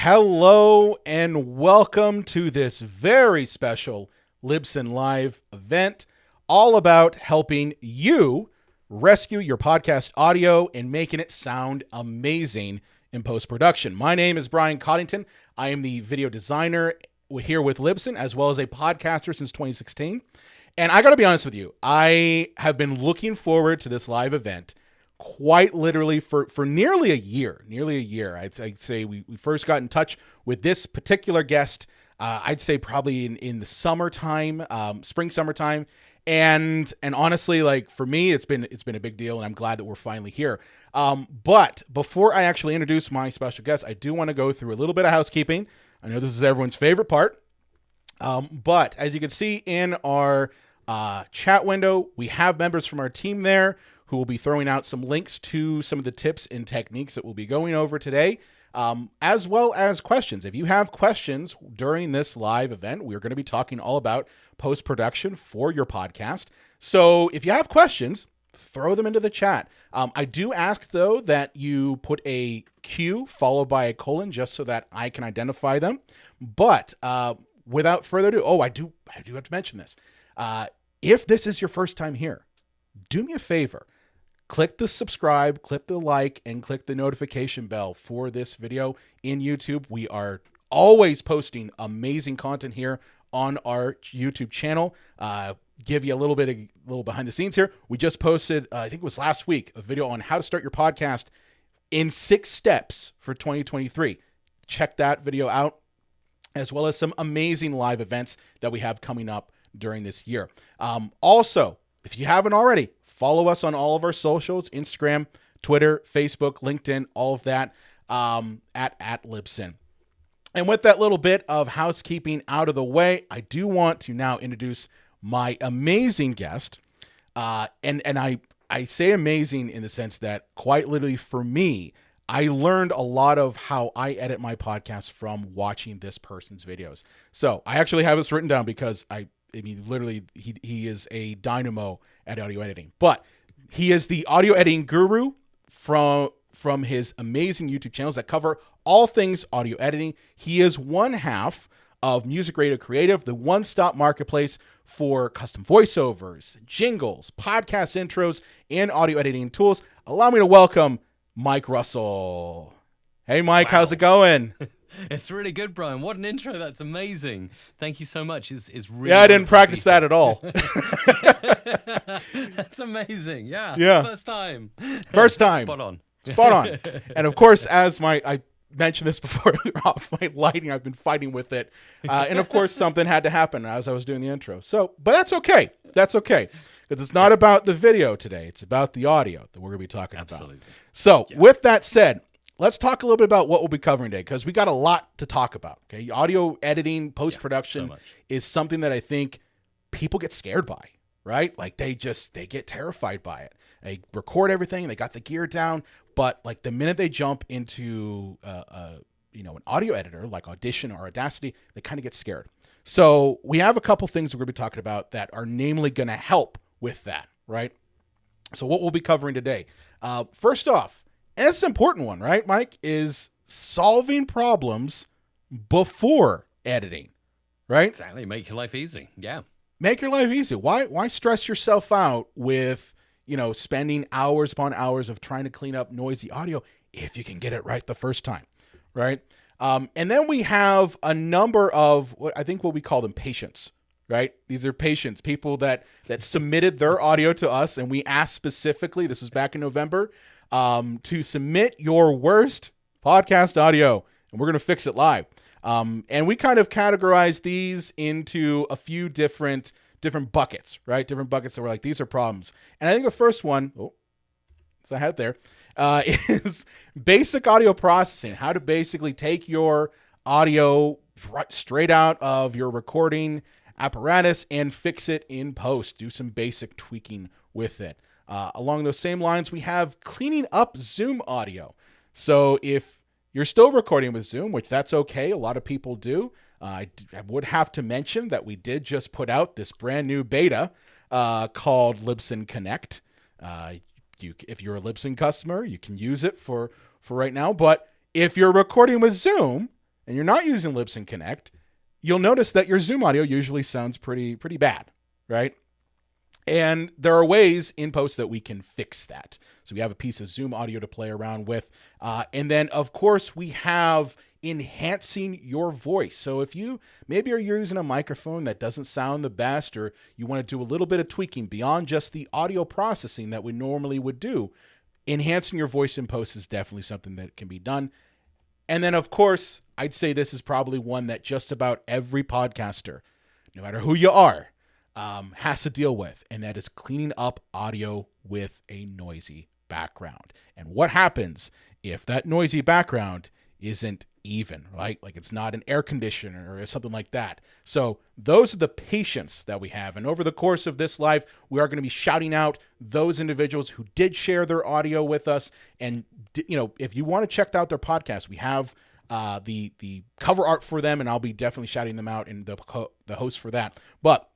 Hello and welcome to this very special Libsyn Live event, all about helping you rescue your podcast audio and making it sound amazing in post-production. My name is Brian Cottington. I am the video designer here with Libsyn, as well as a podcaster since 2016. And I got to be honest with you, I have been looking forward to this live event quite literally for nearly a year. I'd say we first got in touch with this particular guest, I'd say probably in the summertime, summertime. And honestly, like for me, it's been a big deal, and I'm glad that we're finally here. But before I actually introduce my special guest, I do want to go through a little bit of housekeeping. I know this is everyone's favorite part. But as you can see in our chat window, we have members from our team there who will be throwing out some links to some of the tips and techniques that we'll be going over today, as well as questions. If you have questions during this live event, we're going to be talking all about post-production for your podcast. So if you have questions, throw them into the chat. I do ask, though, that you put a Q followed by a colon just so that I can identify them. But without further ado, I do have to mention this. If this is your first time here, do me a favor. Click the subscribe, click the like, and click the notification bell for this video in YouTube. We are always posting amazing content here on our YouTube channel. Give you a little behind the scenes here. We just posted, I think it was last week, a video on how to start your podcast in 6 steps for 2023. Check that video out, as well as some amazing live events that we have coming up during this year. Also, if you haven't already, follow us on all of our socials, Instagram, Twitter, Facebook, LinkedIn, all of that, at Libsyn. And with that little bit of housekeeping out of the way, I do want to now introduce my amazing guest. And I say amazing in the sense that quite literally for me, I learned a lot of how I edit my podcast from watching this person's videos. So I actually have this written down because I mean, literally, he is a dynamo at audio editing. But he is the audio editing guru from his amazing YouTube channels that cover all things audio editing. He is one half of Music Radio Creative, the one-stop marketplace for custom voiceovers, jingles, podcast intros, and audio editing tools. Allow me to welcome Mike Russell. Hey, Mike, How's it going? It's really good, Brian. What an intro. That's amazing. Thank you so much. It's really I didn't practice that at all. That's amazing. Yeah. First time. Spot on. And of course, as I mentioned this before off my lighting, I've been fighting with it. And of course, something had to happen as I was doing the intro. But that's okay. Because it's not about the video today. It's about the audio that we're going to be talking about. So with that said, let's talk a little bit about what we'll be covering today, because we got a lot to talk about. Okay, audio editing, post-production is something that I think people get scared by, right? Like they get terrified by it. They record everything, they got the gear down, but like the minute they jump into an audio editor like Audition or Audacity, they kind of get scared. So we have a couple things we're going to be talking about that are namely going to help with that, right? So what we'll be covering today, first off, and it's an important one, right, Mike, is solving problems before editing, right? Exactly. Make your life easy. Yeah. Make your life easy. Why stress yourself out with, spending hours upon hours of trying to clean up noisy audio if you can get it right the first time, right? And then we have a number of what we call them patients, right? These are patients, people that submitted their audio to us, and we asked specifically, this was back in November, to submit your worst podcast audio, and we're going to fix it live. And we kind of categorize these into a few different buckets, right? Different buckets that were like, these are problems. And I think the first one, so I had it there, is basic audio processing, how to basically take your audio straight out of your recording apparatus and fix it in post, do some basic tweaking with it. Along those same lines, we have cleaning up Zoom audio. So if you're still recording with Zoom, which that's okay, a lot of people do, I would have to mention that we did just put out this brand new beta called Libsyn Connect. If you're a Libsyn customer, you can use it for right now. But if you're recording with Zoom and you're not using Libsyn Connect, you'll notice that your Zoom audio usually sounds pretty bad, right? And there are ways in post that we can fix that. So we have a piece of Zoom audio to play around with. And then, of course, we have enhancing your voice. So if you maybe are using a microphone that doesn't sound the best, or you want to do a little bit of tweaking beyond just the audio processing that we normally would do, enhancing your voice in post is definitely something that can be done. And then, of course, I'd say this is probably one that just about every podcaster, no matter who you are, has to deal with, and that is cleaning up audio with a noisy background. And what happens if that noisy background isn't even, right? Like it's not an air conditioner or something like that. So those are the patients that we have. And over the course of this live, we are going to be shouting out those individuals who did share their audio with us. And, you know, if you want to check out their podcast, we have the cover art for them, and I'll be definitely shouting them out and the host for that. But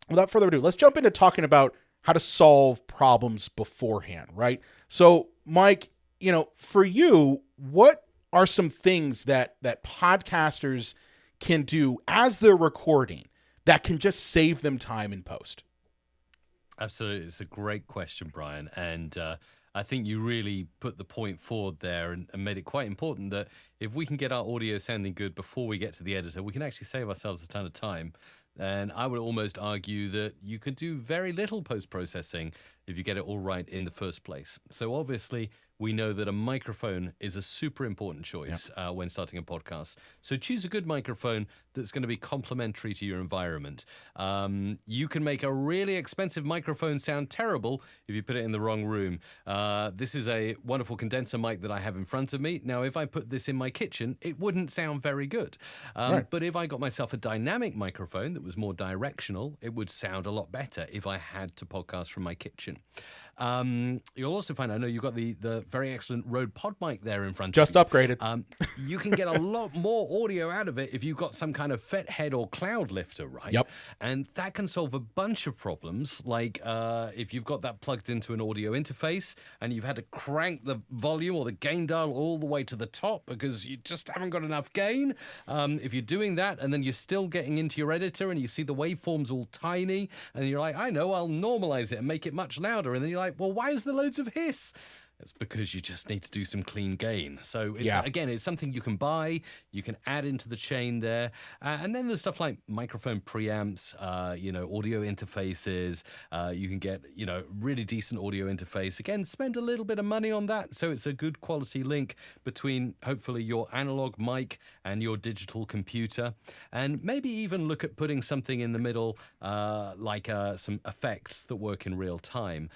without further ado, let's jump into talking about how to solve problems beforehand, right? So, Mike, you know, for you, what are some things that podcasters can do as they're recording that can just save them time in post? Absolutely. It's a great question, Brian. And I think you really put the point forward there and made it quite important that if we can get our audio sounding good before we get to the editor, we can actually save ourselves a ton of time. And I would almost argue that you can do very little post-processing if you get it all right in the first place. So obviously, we know that a microphone is a super important choice when starting a podcast. So choose a good microphone that's going to be complementary to your environment. You can make a really expensive microphone sound terrible if you put it in the wrong room. This is a wonderful condenser mic that I have in front of me. Now, if I put this in my kitchen, it wouldn't sound very good. But if I got myself a dynamic microphone that was more directional, it would sound a lot better if I had to podcast from my kitchen. You'll also find, I know you've got the very excellent Rode Pod mic there in front Just of you. upgraded. You can get a lot more audio out of it if you've got some kind of FET head or cloud lifter, right? Yep. And that can solve a bunch of problems, like if you've got that plugged into an audio interface and you've had to crank the volume or the gain dial all the way to the top because you just haven't got enough gain. If you're doing that and then you're still getting into your editor and you see the waveforms all tiny and you're like, I know, I'll normalize it and make it much louder. And then you're like, well, why is there loads of hiss? It's because you just need to do some clean gain. So, again, it's something you can buy. You can add into the chain there. And then there's stuff like microphone preamps, audio interfaces. You can get, really decent audio interface. Again, spend a little bit of money on that. So it's a good quality link between, hopefully, your analog mic and your digital computer. And maybe even look at putting something in the middle, like some effects that work in real time.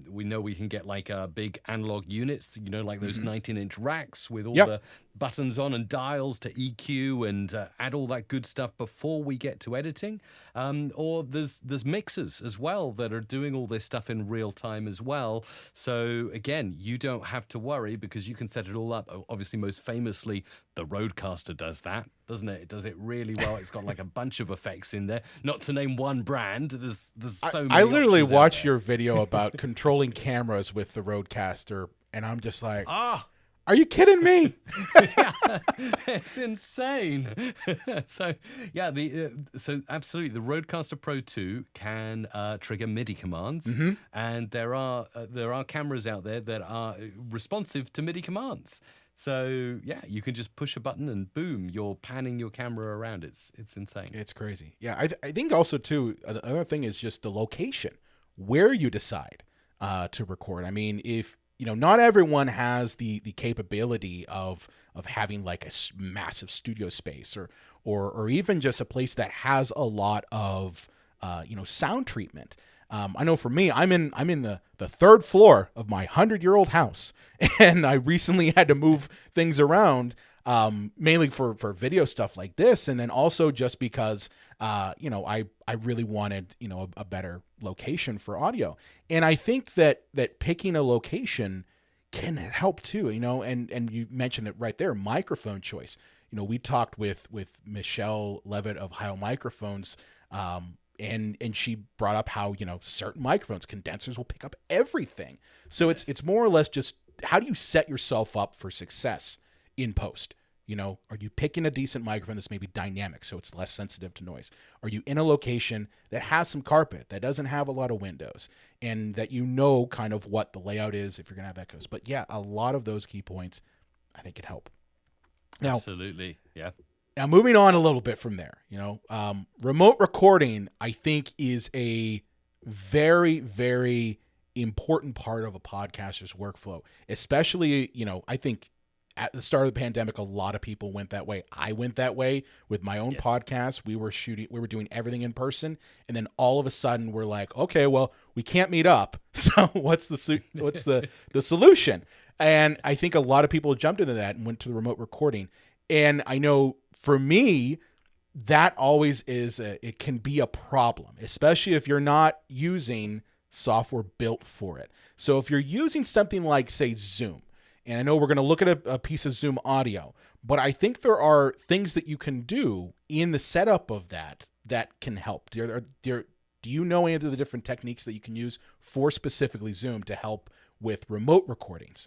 We know we can get like big analog units, like those 19-inch racks with all the buttons on and dials to EQ and add all that good stuff before we get to editing. Or there's mixers as well that are doing all this stuff in real time as well. So again, you don't have to worry because you can set it all up. Obviously, most famously, the Rodecaster does that, doesn't it? It does it really well. It's got like a bunch of effects in there. Not to name one brand. There's so many. I literally watched your video about controlling cameras with the Rodecaster, and I'm just like, are you kidding me? Yeah, it's insane. So absolutely, the Rodecaster Pro 2 can trigger MIDI commands, and there are cameras out there that are responsive to MIDI commands. So yeah, you can just push a button and boom, you're panning your camera around. It's insane. It's crazy. Yeah, I think also too, another thing is just the location where you decide to record. I mean, if not everyone has the capability of having like a massive studio space or even just a place that has a lot of sound treatment. I know for me, I'm in the third floor of my 100-year-old house, and I recently had to move things around, mainly for video stuff like this, and then also just because I really wanted a better location for audio, and I think that picking a location can help too, and you mentioned it right there, microphone choice. We talked with Michelle Levitt of Heil Microphones. And she brought up how, certain microphones, condensers will pick up everything. So it's more or less just how do you set yourself up for success in post? You know, are you picking a decent microphone that's maybe dynamic so it's less sensitive to noise? Are you in a location that has some carpet, that doesn't have a lot of windows, and that you know kind of what the layout is if you're going to have echoes? But yeah, a lot of those key points I think could help. Now, Absolutely. Yeah. Now, moving on a little bit from there, you know, remote recording, I think, is a very, very important part of a podcaster's workflow, especially, you know, I think at the start of the pandemic, a lot of people went that way. I went that way with my own podcast. We were doing everything in person. And then all of a sudden we're like, okay, well, we can't meet up. So what's the solution? And I think a lot of people jumped into that and went to the remote recording. And I know for me, that always it can be a problem, especially if you're not using software built for it. So if you're using something like, say, Zoom, and I know we're going to look at a piece of Zoom audio, but I think there are things that you can do in the setup of that can help. Do you know any of the different techniques that you can use for specifically Zoom to help with remote recordings?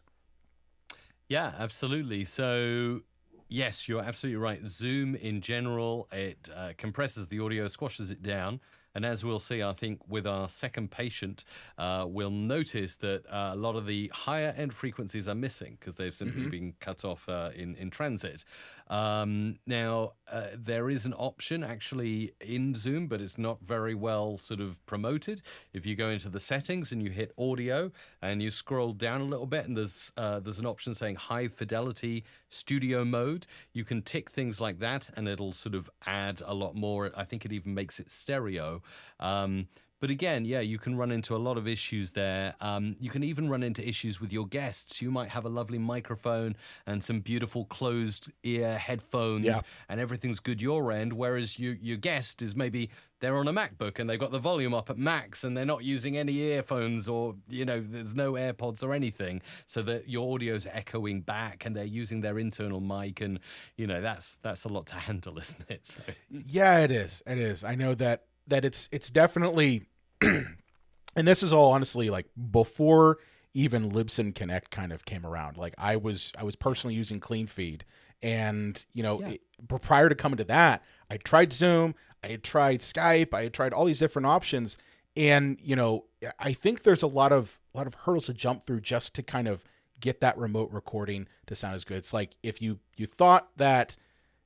Yeah, absolutely. So yes, you're absolutely right. Zoom in general, it compresses the audio, squashes it down. And as we'll see, I think with our second patient, we'll notice that a lot of the higher end frequencies are missing because they've simply been cut off in transit. Now, there is an option actually in Zoom, but it's not very well sort of promoted. If you go into the settings and you hit audio and you scroll down a little bit, and there's an option saying high fidelity studio mode, you can tick things like that and it'll sort of add a lot more. I think it even makes it stereo. But again, yeah, you can run into a lot of issues there. You can even run into issues with your guests. You might have a lovely microphone and some beautiful closed ear headphones, and everything's good your end, whereas your guest is maybe they're on a MacBook and they've got the volume up at max and they're not using any earphones, or, you know, there's no AirPods or anything, so that your audio's echoing back and they're using their internal mic, and, you know, that's a lot to handle, isn't it? So. Yeah, it is. It is. I know that it's definitely, and this is all honestly like before even Libsyn Connect kind of came around. Like I was personally using Clean Feed, and you know, prior to coming to that, I tried Zoom, I had tried Skype, I had tried all these different options, and you know, I think there's a lot of hurdles to jump through just to kind of get that remote recording to sound as good. It's like if you thought that,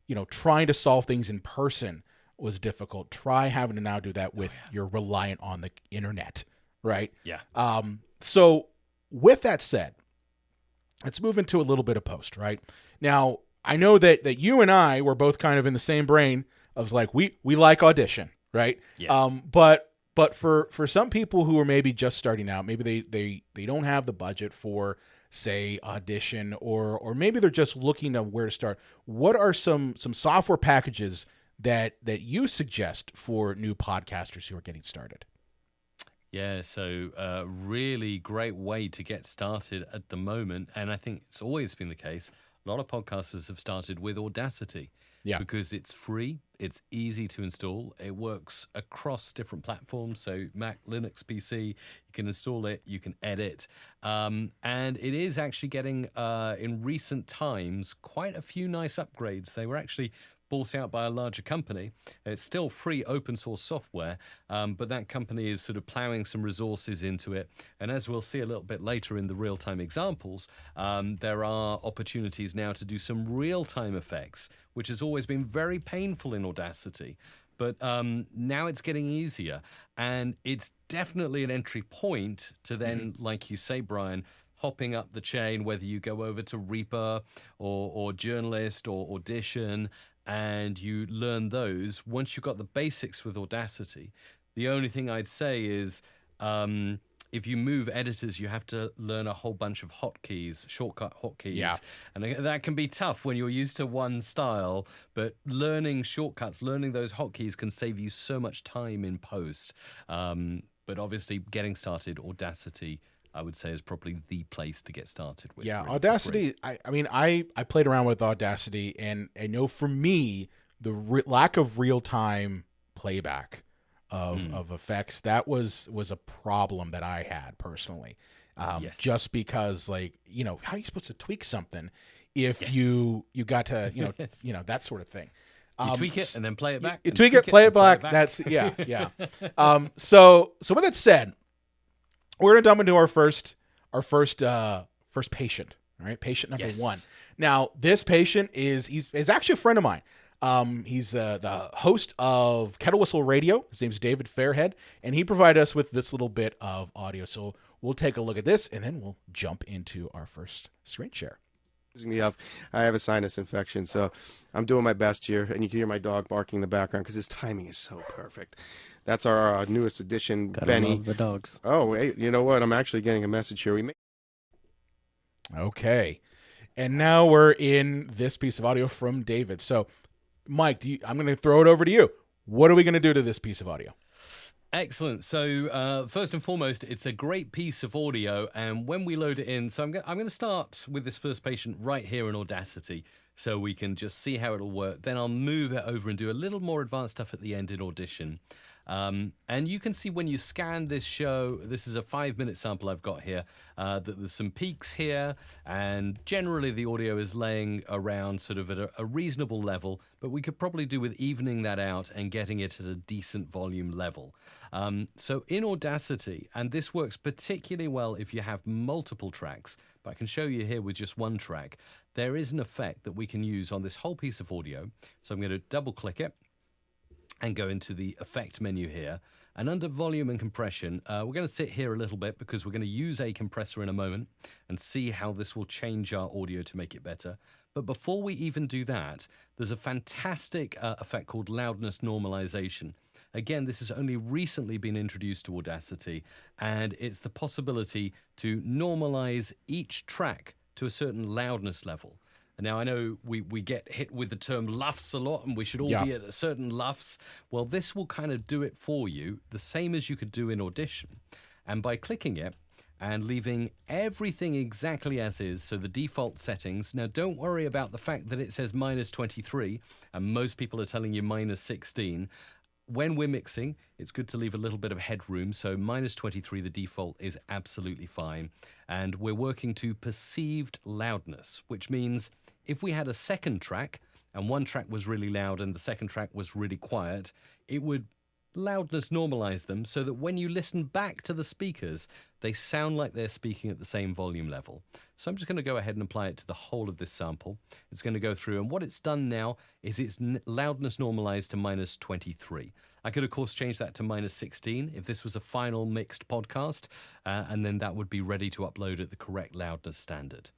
you know, trying to solve things in person was difficult, try having to now do that with you're reliant on the internet, right? Yeah. So with that said, let's move into a little bit of post, right? Now, I know that you and I were both kind of in the same brain of like, we like Audition, right? Yes. But for some people who are maybe just starting out, maybe they don't have the budget for, say, Audition, or maybe they're just looking at where to start. What are some software packages that you suggest for new podcasters who are getting started? Yeah, so really great way to get started at the moment, and I think it's always been the case. A lot of podcasters have started with Audacity, because it's free, it's easy to install, it works across different platforms, so Mac, Linux, PC, you can install it, you can edit, and it is actually getting, in recent times, quite a few nice upgrades. They were actually bought out by a larger company. It's still free open source software, but that company is sort of plowing some resources into it. And as we'll see a little bit later in the real-time examples, there are opportunities now to do some real-time effects, which has always been very painful in Audacity. But now it's getting easier, and it's definitely an entry point to then, like you say, Brian, hopping up the chain, whether you go over to Reaper or Journalist or Audition, and you learn those. Once you've got the basics with Audacity, the only thing I'd say is if you move editors, you have to learn a whole bunch of hotkeys, shortcut hotkeys. Yeah. And that can be tough when you're used to one style, but learning shortcuts, learning those hotkeys can save you so much time in post. But obviously, getting started, Audacity, I would say, is probably the place to get started with. Yeah, really, Audacity, I played around with Audacity, and I know for me, the lack of real-time playback of effects, that was a problem that I had personally. Just because, like, you know, how are you supposed to tweak something if you got to, that sort of thing. You tweak it and then play it back. You tweak it, play it back. That's yeah. So with that said, we're gonna jump into our first patient. All right, patient number one. Now, this patient is actually a friend of mine. He's the host of Kettle Whistle Radio. His name's David Fairhead, and he provided us with this little bit of audio. So we'll take a look at this, and then we'll jump into our first screen share. I have a sinus infection, so I'm doing my best here, and you can hear my dog barking in the background because his timing is so perfect. That's our newest addition, Benny. Love the dogs. Oh, wait, you know what? I'm actually getting a message here. Okay, and now we're in this piece of audio from David. So, Mike, I'm going to throw it over to you. What are we going to do to this piece of audio? Excellent. So first and foremost, it's a great piece of audio, and when we load it in, so I'm going to start with this first patient right here in Audacity, so we can just see how it'll work. Then I'll move it over and do a little more advanced stuff at the end in Audition. And you can see when you scan this show, this is a 5-minute sample I've got here, that there's some peaks here, and generally the audio is laying around sort of at a reasonable level, but we could probably do with evening that out and getting it at a decent volume level. So in Audacity, and this works particularly well if you have multiple tracks, but I can show you here with just one track, there is an effect that we can use on this whole piece of audio. So I'm going to double click it and go into the effect menu here. And under volume and compression, we're going to sit here a little bit because we're going to use a compressor in a moment and see how this will change our audio to make it better. But before we even do that, there's a fantastic effect called loudness normalization. Again, this has only recently been introduced to Audacity, and it's the possibility to normalize each track to a certain loudness level. Now, I know we get hit with the term LUFS a lot, and we should all be at a certain LUFS. Well, this will kind of do it for you, the same as you could do in Audition. And by clicking it and leaving everything exactly as is, so the default settings. Now, don't worry about the fact that it says -23, and most people are telling you -16. When we're mixing, it's good to leave a little bit of headroom, so -23, the default, is absolutely fine. And we're working to perceived loudness, which means if we had a second track, and one track was really loud and the second track was really quiet, it would loudness normalize them so that when you listen back to the speakers, they sound like they're speaking at the same volume level. So I'm just going to go ahead and apply it to the whole of this sample. It's going to go through, and what it's done now is it's loudness normalized to -23. I could, of course, change that to -16 if this was a final mixed podcast, and then that would be ready to upload at the correct loudness standard.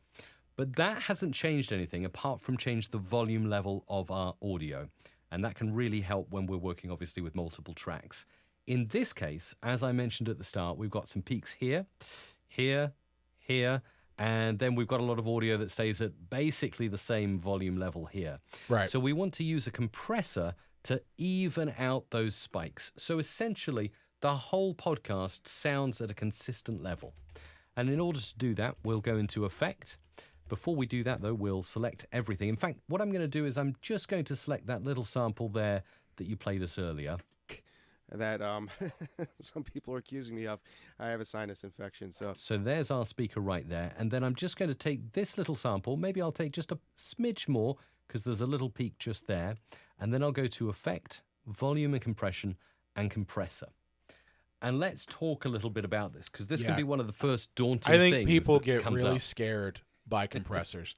But that hasn't changed anything apart from change the volume level of our audio. And that can really help when we're working, obviously, with multiple tracks. In this case, as I mentioned at the start, we've got some peaks here, here, here, and then we've got a lot of audio that stays at basically the same volume level here. Right. So we want to use a compressor to even out those spikes. So essentially, the whole podcast sounds at a consistent level. And in order to do that, we'll go into Effect. Before we do that, though, we'll select everything. In fact, what I'm going to do is I'm just going to select that little sample there that you played us earlier. That some people are accusing me of. I have a sinus infection. So there's our speaker right there. And then I'm just going to take this little sample. Maybe I'll take just a smidge more because there's a little peak just there. And then I'll go to Effect, Volume and Compression, and Compressor. And let's talk a little bit about this because this can be one of the first daunting things. I think people get comes really up. scared by compressors.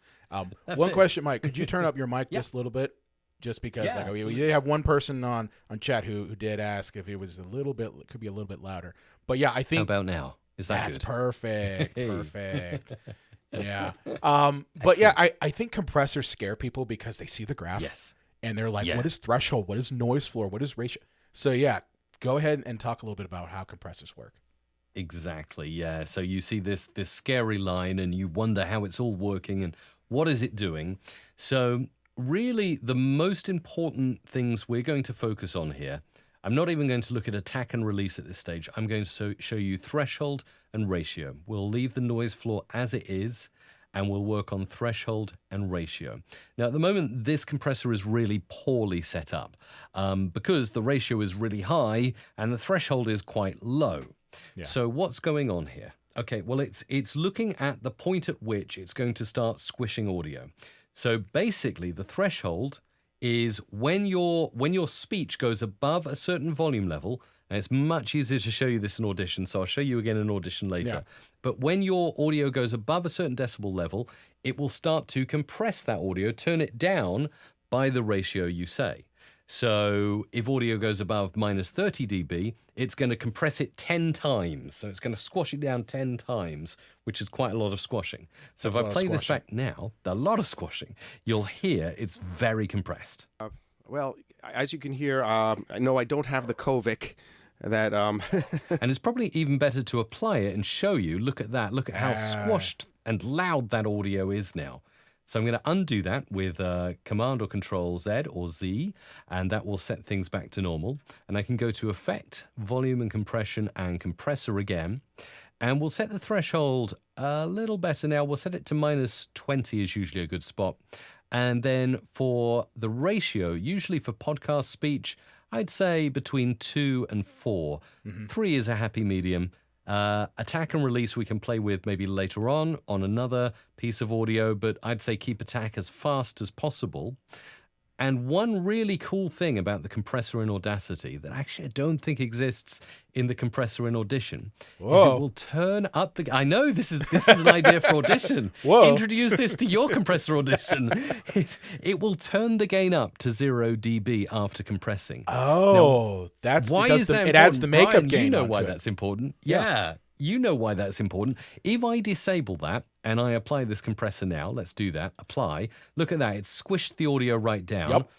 One question, Mike, could you turn up your mic just a little bit? Just because we did have one person on chat who did ask if it was a little bit, could be a little bit louder. But yeah, I think. How about now? Is that that's good? Perfect. Perfect. Yeah. But yeah, I think compressors scare people because they see the graph. Yes. And they're like, what is threshold? What is noise floor? What is ratio? So yeah, go ahead and talk a little bit about how compressors work. Exactly, yeah. So you see this scary line and you wonder how it's all working and what is it doing. So really the most important things we're going to focus on here, I'm not even going to look at attack and release at this stage. I'm going to show you threshold and ratio. We'll leave the noise floor as it is and we'll work on threshold and ratio. Now, at the moment, this compressor is really poorly set up because the ratio is really high and the threshold is quite low. Yeah. So what's going on here? Okay, well, it's looking at the point at which it's going to start squishing audio. So basically, the threshold is when your speech goes above a certain volume level, and it's much easier to show you this in Audition, so I'll show you again in Audition later. Yeah. But when your audio goes above a certain decibel level, it will start to compress that audio, turn it down by the ratio you say. So if audio goes above minus 30 dB, it's going to compress it 10 times. So it's going to squash it down 10 times, which is quite a lot of squashing. So if I play this back now, a lot of squashing, you'll hear it's very compressed. Well, as you can hear, no, I don't have the Kovic. That And it's probably even better to apply it and show you. Look at that. Look at how squashed and loud that audio is now. So I'm going to undo that with Command or Control Z or Z, and that will set things back to normal. And I can go to Effect, Volume and Compression, and Compressor again. And we'll set the threshold a little better now. We'll set it to minus 20 is usually a good spot. And then for the ratio, usually for podcast speech, I'd say between 2 and 4. 3 is a happy medium. Attack and release we can play with maybe later on another piece of audio, but I'd say keep attack as fast as possible. And one really cool thing about the compressor in Audacity that actually I don't think exists in the compressor in Audition is it will turn up the... I know this is an idea for Audition. Introduce this to your compressor Audition. It will turn the gain up to 0 dB after compressing. Oh, now, why is that important? It adds the makeup Brian, gain. You know why that's important. Yeah. You know why that's important. If I disable that and I apply this compressor now, let's do that, apply. Look at that. It's squished the audio right down. Yep.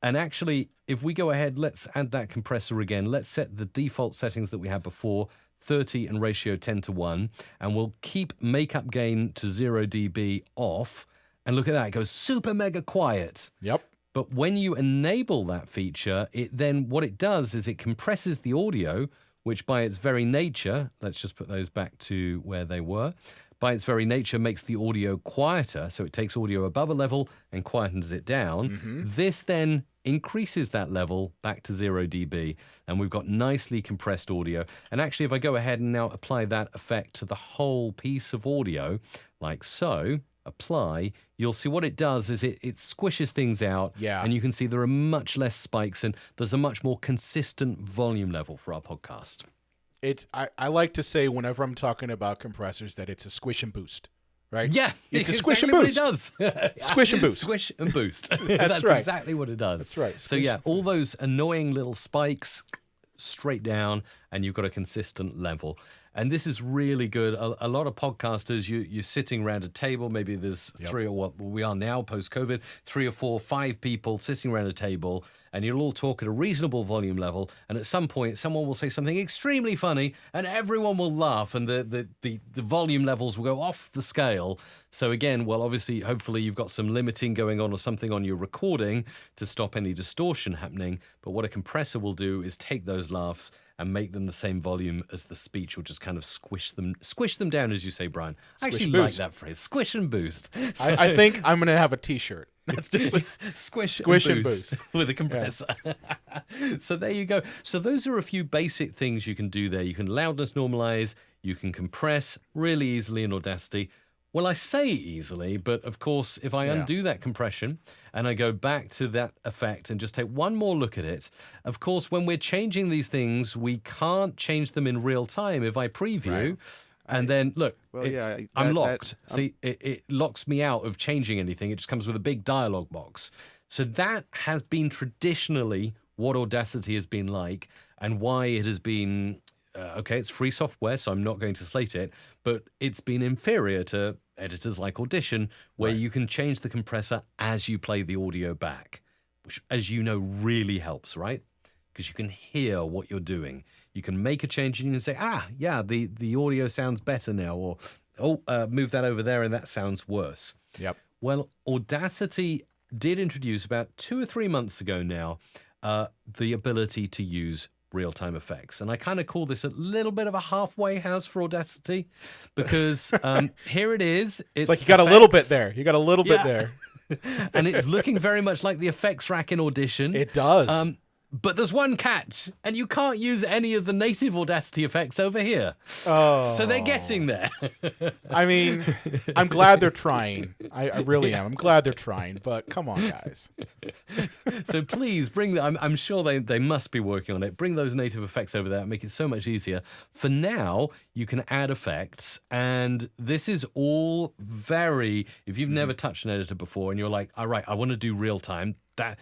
And actually, if we go ahead, let's add that compressor again. Let's set the default settings that we had before, 30 and ratio 10 to 1. And we'll keep makeup gain to 0 dB off. And look at that. It goes super mega quiet. Yep. But when you enable that feature, what it does is it compresses the audio, which by its very nature, let's just put those back to where they were, by its very nature makes the audio quieter. So it takes audio above a level and quietens it down. This then increases that level back to 0 dB, and we've got nicely compressed audio. And actually, if I go ahead and now apply that effect to the whole piece of audio, like so, apply, you'll see what it does is it squishes things out, and you can see there are much less spikes and there's a much more consistent volume level for our podcast. I like to say whenever I'm talking about compressors that it's a squish and boost, right? Yeah, it's a exactly squish and boost. What it does. Squish and boost. Squish and boost. That's right. Exactly what it does. That's right. So yeah, all those annoying little spikes straight down, and you've got a consistent level. And this is really good. A lot of podcasters, you're sitting around a table. Maybe there's three or what we are now post-COVID, 3 or 4, 5 people sitting around a table, and you'll all talk at a reasonable volume level. And at some point, someone will say something extremely funny, and everyone will laugh, and the volume levels will go off the scale. So again, well, obviously, hopefully, you've got some limiting going on or something on your recording to stop any distortion happening. But what a compressor will do is take those laughs and make them the same volume as the speech, or just kind of squish them down, as you say, Brian. I actually like that phrase, squish and boost. So, I think I'm going to have a T-shirt. That's just like squish and boost with a compressor. Yeah. So there you go. So those are a few basic things you can do there. You can loudness normalize, you can compress really easily in Audacity. Well, I say easily, but of course, if I undo that compression and I go back to that effect and just take one more look at it, of course, when we're changing these things, we can't change them in real time. If I preview and then look, I'm locked. See, it locks me out of changing anything. It just comes with a big dialog box. So that has been traditionally what Audacity has been like and why it has been... okay, it's free software, so I'm not going to slate it, but it's been inferior to editors like Audition, where you can change the compressor as you play the audio back, which, as you know, really helps, right? Because you can hear what you're doing. You can make a change and you can say, the audio sounds better now, or, move that over there and that sounds worse. Yep. Well, Audacity did introduce about 2 or 3 months ago now the ability to use real-time effects. And I kind of call this a little bit of a halfway house for Audacity because here it is. It's like you got a little bit there. You got a little bit there. And it's looking very much like the effects rack in Audition. It does. But there's one catch, and you can't use any of the native Audacity effects over here. Oh. So they're getting there. I mean, I'm glad they're trying. I really am. I'm glad they're trying, but come on, guys. So please bring them. I'm sure they must be working on it. Bring those native effects over there. Make it so much easier. For now, you can add effects, and this is all very. If you've never touched an editor before, and you're like, all right, I want to do real time. That,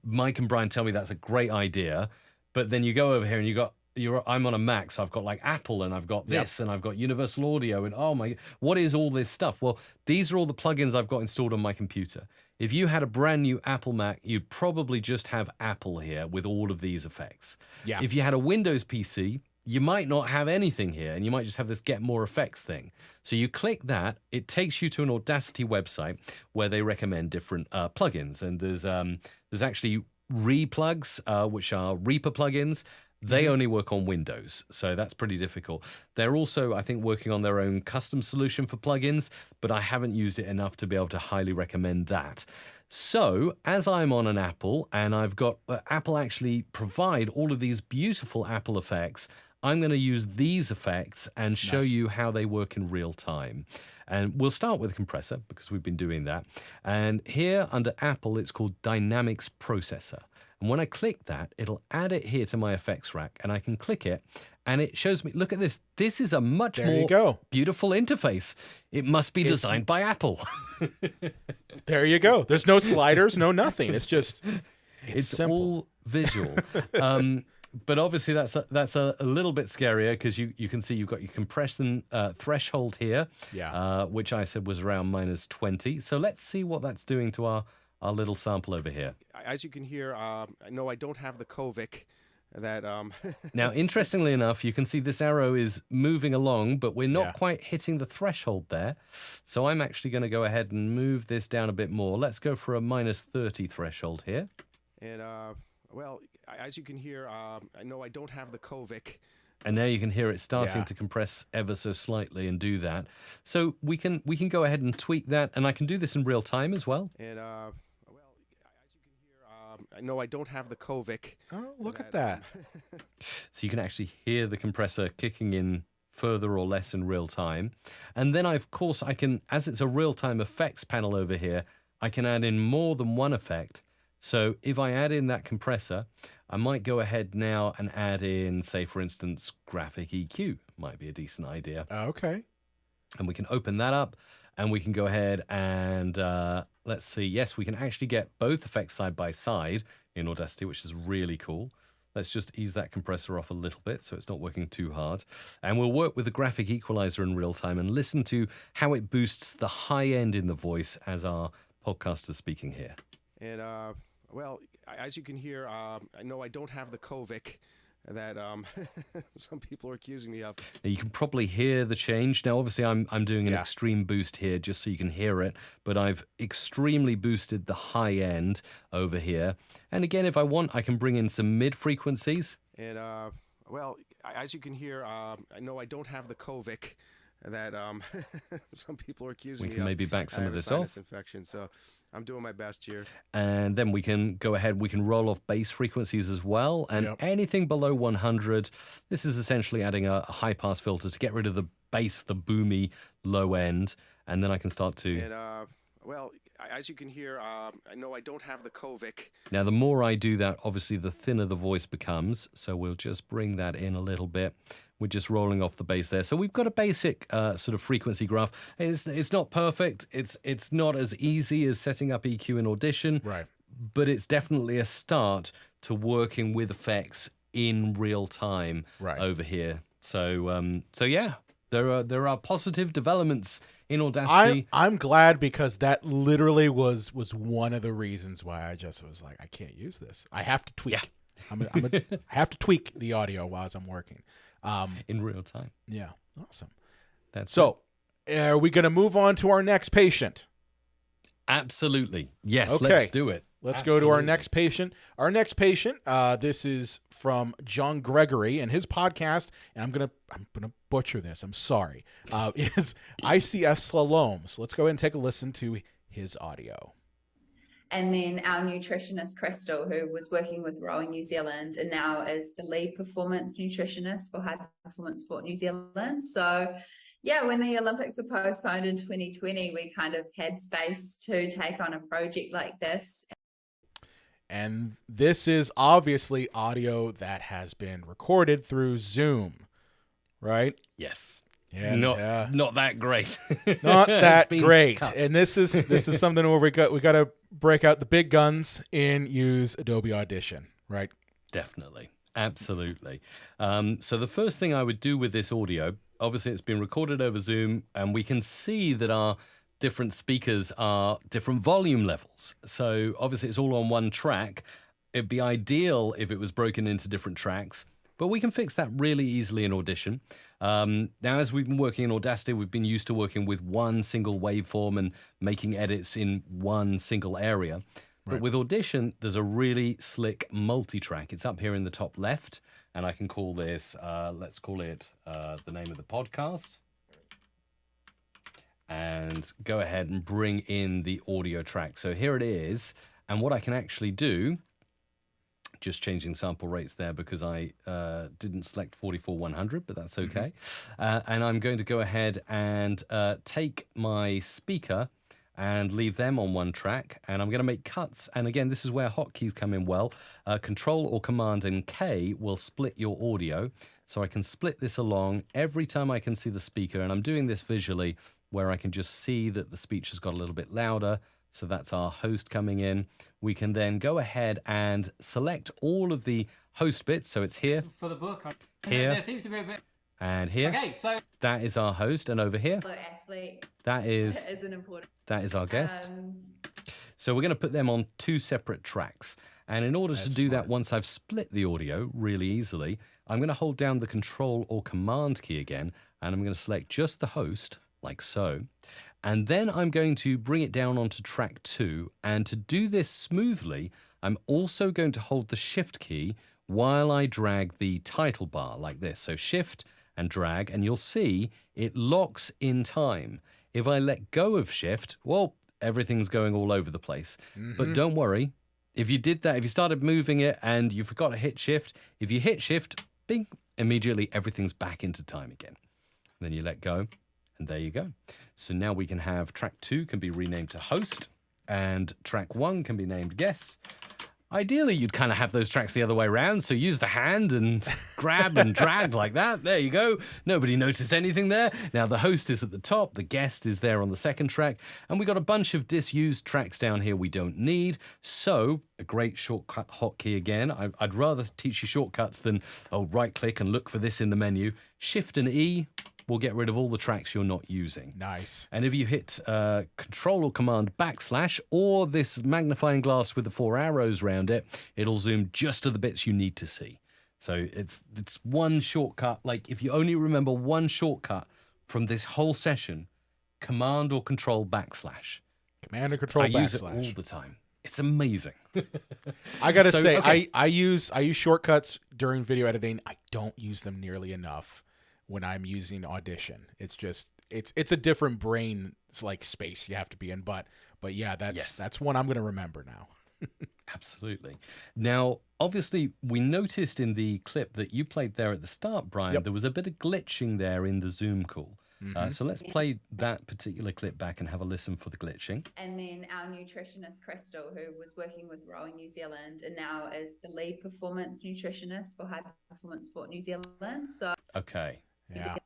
Mike and Brian tell me that's a great idea, but then you go over here and I'm on a Mac, so I've got like Apple, and I've got this, and I've got Universal Audio, and oh my, what is all this stuff? Well, these are all the plugins I've got installed on my computer. If you had a brand new Apple Mac, you'd probably just have Apple here with all of these effects. Yeah. If you had a Windows PC, you might not have anything here, and you might just have this get more effects thing. So you click that, it takes you to an Audacity website where they recommend different plugins. And there's actually replugs, which are Reaper plugins. They only work on Windows, so that's pretty difficult. They're also, I think, working on their own custom solution for plugins, but I haven't used it enough to be able to highly recommend that. So, as I'm on an Apple, and I've got Apple actually provide all of these beautiful Apple effects, I'm going to use these effects and show you how they work in real time. And we'll start with Compressor, because we've been doing that. And here under Apple, it's called Dynamics Processor. And when I click that, it'll add it here to my effects rack, and I can click it, and it shows me, look at this. This is a much more beautiful interface. It must be designed by Apple. There you go. There's no sliders, no nothing. It's just, it's simple. All visual. But obviously that's a little bit scarier, because you can see you've got your compression threshold here, which I said was around -20. So let's see what that's doing to our little sample over here. As you can hear, no, I don't have the Kovic. Now, interestingly enough, you can see this arrow is moving along, but we're not quite hitting the threshold there. So I'm actually going to go ahead and move this down a bit more. Let's go for a -30 threshold here. And, well, as you can hear, no, I don't have the Kovic. And now you can hear it starting to compress ever so slightly and do that. So we can go ahead and tweak that, and I can do this in real time as well. And, well, as you can hear, no, I don't have the Kovic. Oh, look at that. So you can actually hear the compressor kicking in further or less in real time. And then, of course, I can, as it's a real-time effects panel over here, I can add in more than one effect. So if I add in that compressor, I might go ahead now and add in, say, for instance, graphic EQ. Might be a decent idea. Okay. And we can open that up, and we can go ahead and let's see. Yes, we can actually get both effects side by side in Audacity, which is really cool. Let's just ease that compressor off a little bit so it's not working too hard. And we'll work with the graphic equalizer in real time and listen to how it boosts the high end in the voice as our podcaster speaking here. And, well, as you can hear, no, I don't have the Kovic that some people are accusing me of. Now, you can probably hear the change. Now, obviously, I'm doing an extreme boost here just so you can hear it, but I've extremely boosted the high end over here. And again, if I want, I can bring in some mid frequencies. And, well, as you can hear, no, I don't have the Kovic that some people are accusing me of. We can maybe back some of this off. Infection, so I'm doing my best here. And then we can go ahead, we can roll off bass frequencies as well. And anything below 100, this is essentially adding a high pass filter to get rid of the bass, the boomy low end. And then I can start to... And, well, as you can hear, no, I don't have the Kovic. Now, the more I do that, obviously, the thinner the voice becomes. So we'll just bring that in a little bit. We're just rolling off the bass there. So we've got a basic sort of frequency graph. It's not perfect. It's not as easy as setting up EQ in Audition. Right. But it's definitely a start to working with effects in real time over here. So yeah, there are positive developments in Audacity. I'm glad, because that literally was one of the reasons why I just was like, I can't use this. I have to tweak. I have to tweak the audio while I'm working. In real time. Yeah. Awesome. So, are we going to move on to our next patient? Absolutely. Yes, okay. Let's do it. Let's go to our next patient. Our next patient, this is from John Gregory and his podcast, and I'm gonna butcher this. I'm sorry. Is ICFSlalom. So let's go ahead and take a listen to his audio. And then our nutritionist, Crystal, who was working with Rowing New Zealand and now is the lead performance nutritionist for High Performance Sport New Zealand. So, yeah, when the Olympics were postponed in 2020, we kind of had space to take on a project like this. And this is obviously audio that has been recorded through Zoom, right? Yes. Yeah, Not that great. Not that great. Cut. And this is something where we got to break out the big guns and use Adobe Audition, right? Definitely. Absolutely. So the first thing I would do with this audio, obviously it's been recorded over Zoom, and we can see that our different speakers are different volume levels. So obviously it's all on one track. It'd be ideal if it was broken into different tracks, but we can fix that really easily in Audition. Now, as we've been working in Audacity, we've been used to working with one single waveform and making edits in one single area. But with Audition, there's a really slick multi-track. It's up here in the top left, and I can call this, let's call it the name of the podcast. And go ahead and bring in the audio track. So here it is. And what I can actually do, just changing sample rates there because I didn't select 44-100, but that's okay. And I'm going to go ahead and take my speaker and leave them on one track. And I'm going to make cuts. And again, this is where hotkeys come in well. Control or Command and K will split your audio. So I can split this along every time I can see the speaker. And I'm doing this visually where I can just see that the speech has got a little bit louder. So that's our host coming in. We can then go ahead and select all of the host bits. So it's here, for the book. here, There seems to be a bit. and here. Okay, so That is our host, and over here, Athlete that is an important. our guest. So we're going to put them on two separate tracks. And in order to do that, once I've split the audio really easily, I'm going to hold down the Control or Command key again, and I'm going to select just the host, like so. And then I'm going to bring it down onto track 2. And to do this smoothly, I'm also going to hold the Shift key while I drag the title bar like this. So Shift and drag, and you'll see it locks in time. If I let go of Shift, well, everything's going all over the place. But don't worry. If you did that, if you started moving it and you forgot to hit Shift, if you hit Shift, bing, immediately everything's back into time again. Then you let go. And there you go. So now we can have track 2 can be renamed to host, and track 1 can be named guest. Ideally, you'd kind of have those tracks the other way around. So use the hand and grab and drag like that. There you go. Nobody noticed anything there. Now the host is at the top. The guest is there on the second track. And we got a bunch of disused tracks down here we don't need. So a great shortcut hotkey again. I'd rather teach you shortcuts than, right click and look for this in the menu. Shift and E will get rid of all the tracks you're not using. Nice. And if you hit Control or Command / or this magnifying glass with the 4 arrows around it, it'll zoom just to the bits you need to see. So it's one shortcut. Like if you only remember one shortcut from this whole session, Command or Control / Command or Control / I use it all the time. It's amazing. I gotta say, okay. I use shortcuts during video editing. I don't use them nearly enough when I'm using Audition. It's just it's a different brain like space you have to be in. But yeah, that's one I'm gonna remember now. Absolutely. Now, obviously, we noticed in the clip that you played there at the start, Brian, there was a bit of glitching there in the Zoom call. So let's play that particular clip back and have a listen for the glitching. And then our nutritionist, Crystal, who was working with Rowing New Zealand and now is the lead performance nutritionist for High Performance Sport New Zealand. So okay. Yeah.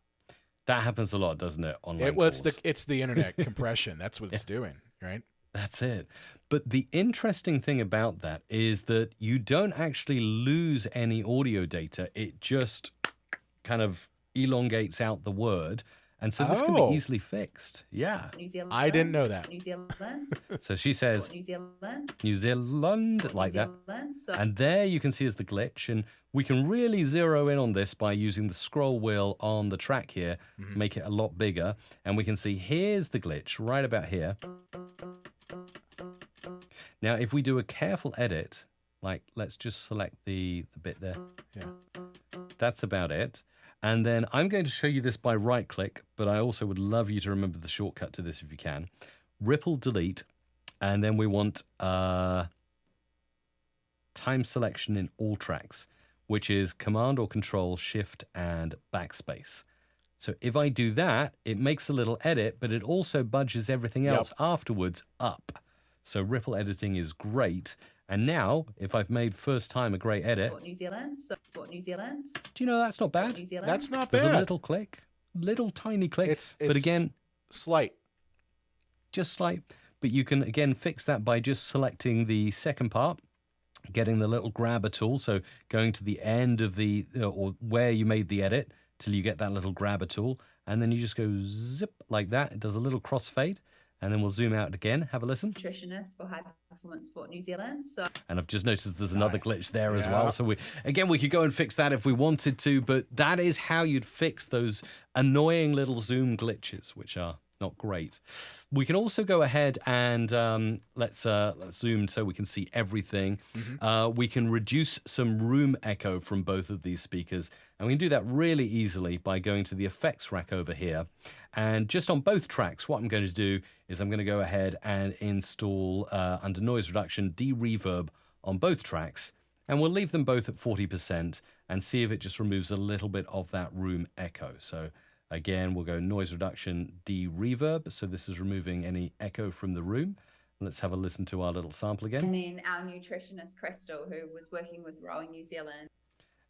That happens a lot, doesn't it? Online it's the internet compression. That's what it's doing, right? That's it. But the interesting thing about that is that you don't actually lose any audio data. It just kind of elongates out the word. And so this can be easily fixed. Yeah. New Zealand, I didn't know that. New Zealand. So she says New Zealand. New Zealand like that. So And there you can see is the glitch. And we can really zero in on this by using the scroll wheel on the track here, make it a lot bigger. And we can see here's the glitch right about here. Now, if we do a careful edit, like let's just select the bit there. Yeah. That's about it. And then I'm going to show you this by right click, but I also would love you to remember the shortcut to this if you can. Ripple delete. and then we want time selection in all tracks, which is Command or Control, Shift, and Backspace. So if I do that, it makes a little edit, but it also budges everything else afterwards up. So ripple editing is great. And now, if I've made first time a great edit, New Zealand, do you know that's not bad? That's not There's bad. a little click, little tiny click, It's but again, slight. just slight. But you can again fix that by just selecting the second part, getting the little grabber tool. So going to the end of the, or where you made the edit till you get that little grabber tool. And then you just go zip like that. It does a little crossfade. And then we'll zoom out again. Have a listen. Nutritionist for High Performance Sport New Zealand. So And I've just noticed there's another glitch there as Yeah. well. So we could go and fix that if we wanted to, but that is how you'd fix those annoying little zoom glitches, which are not great. We can also go ahead and let's zoom so we can see everything. We can reduce some room echo from both of these speakers, and we can do that really easily by going to the effects rack over here. And just on both tracks, what I'm going to do is I'm going to go ahead and install under noise reduction DeReverb on both tracks, and we'll leave them both at 40% and see if it just removes a little bit of that room echo. So again, we'll go noise reduction DeReverb. So this is removing any echo from the room. Let's have a listen to our little sample again. and then our nutritionist Crystal, who was working with Rowing New Zealand.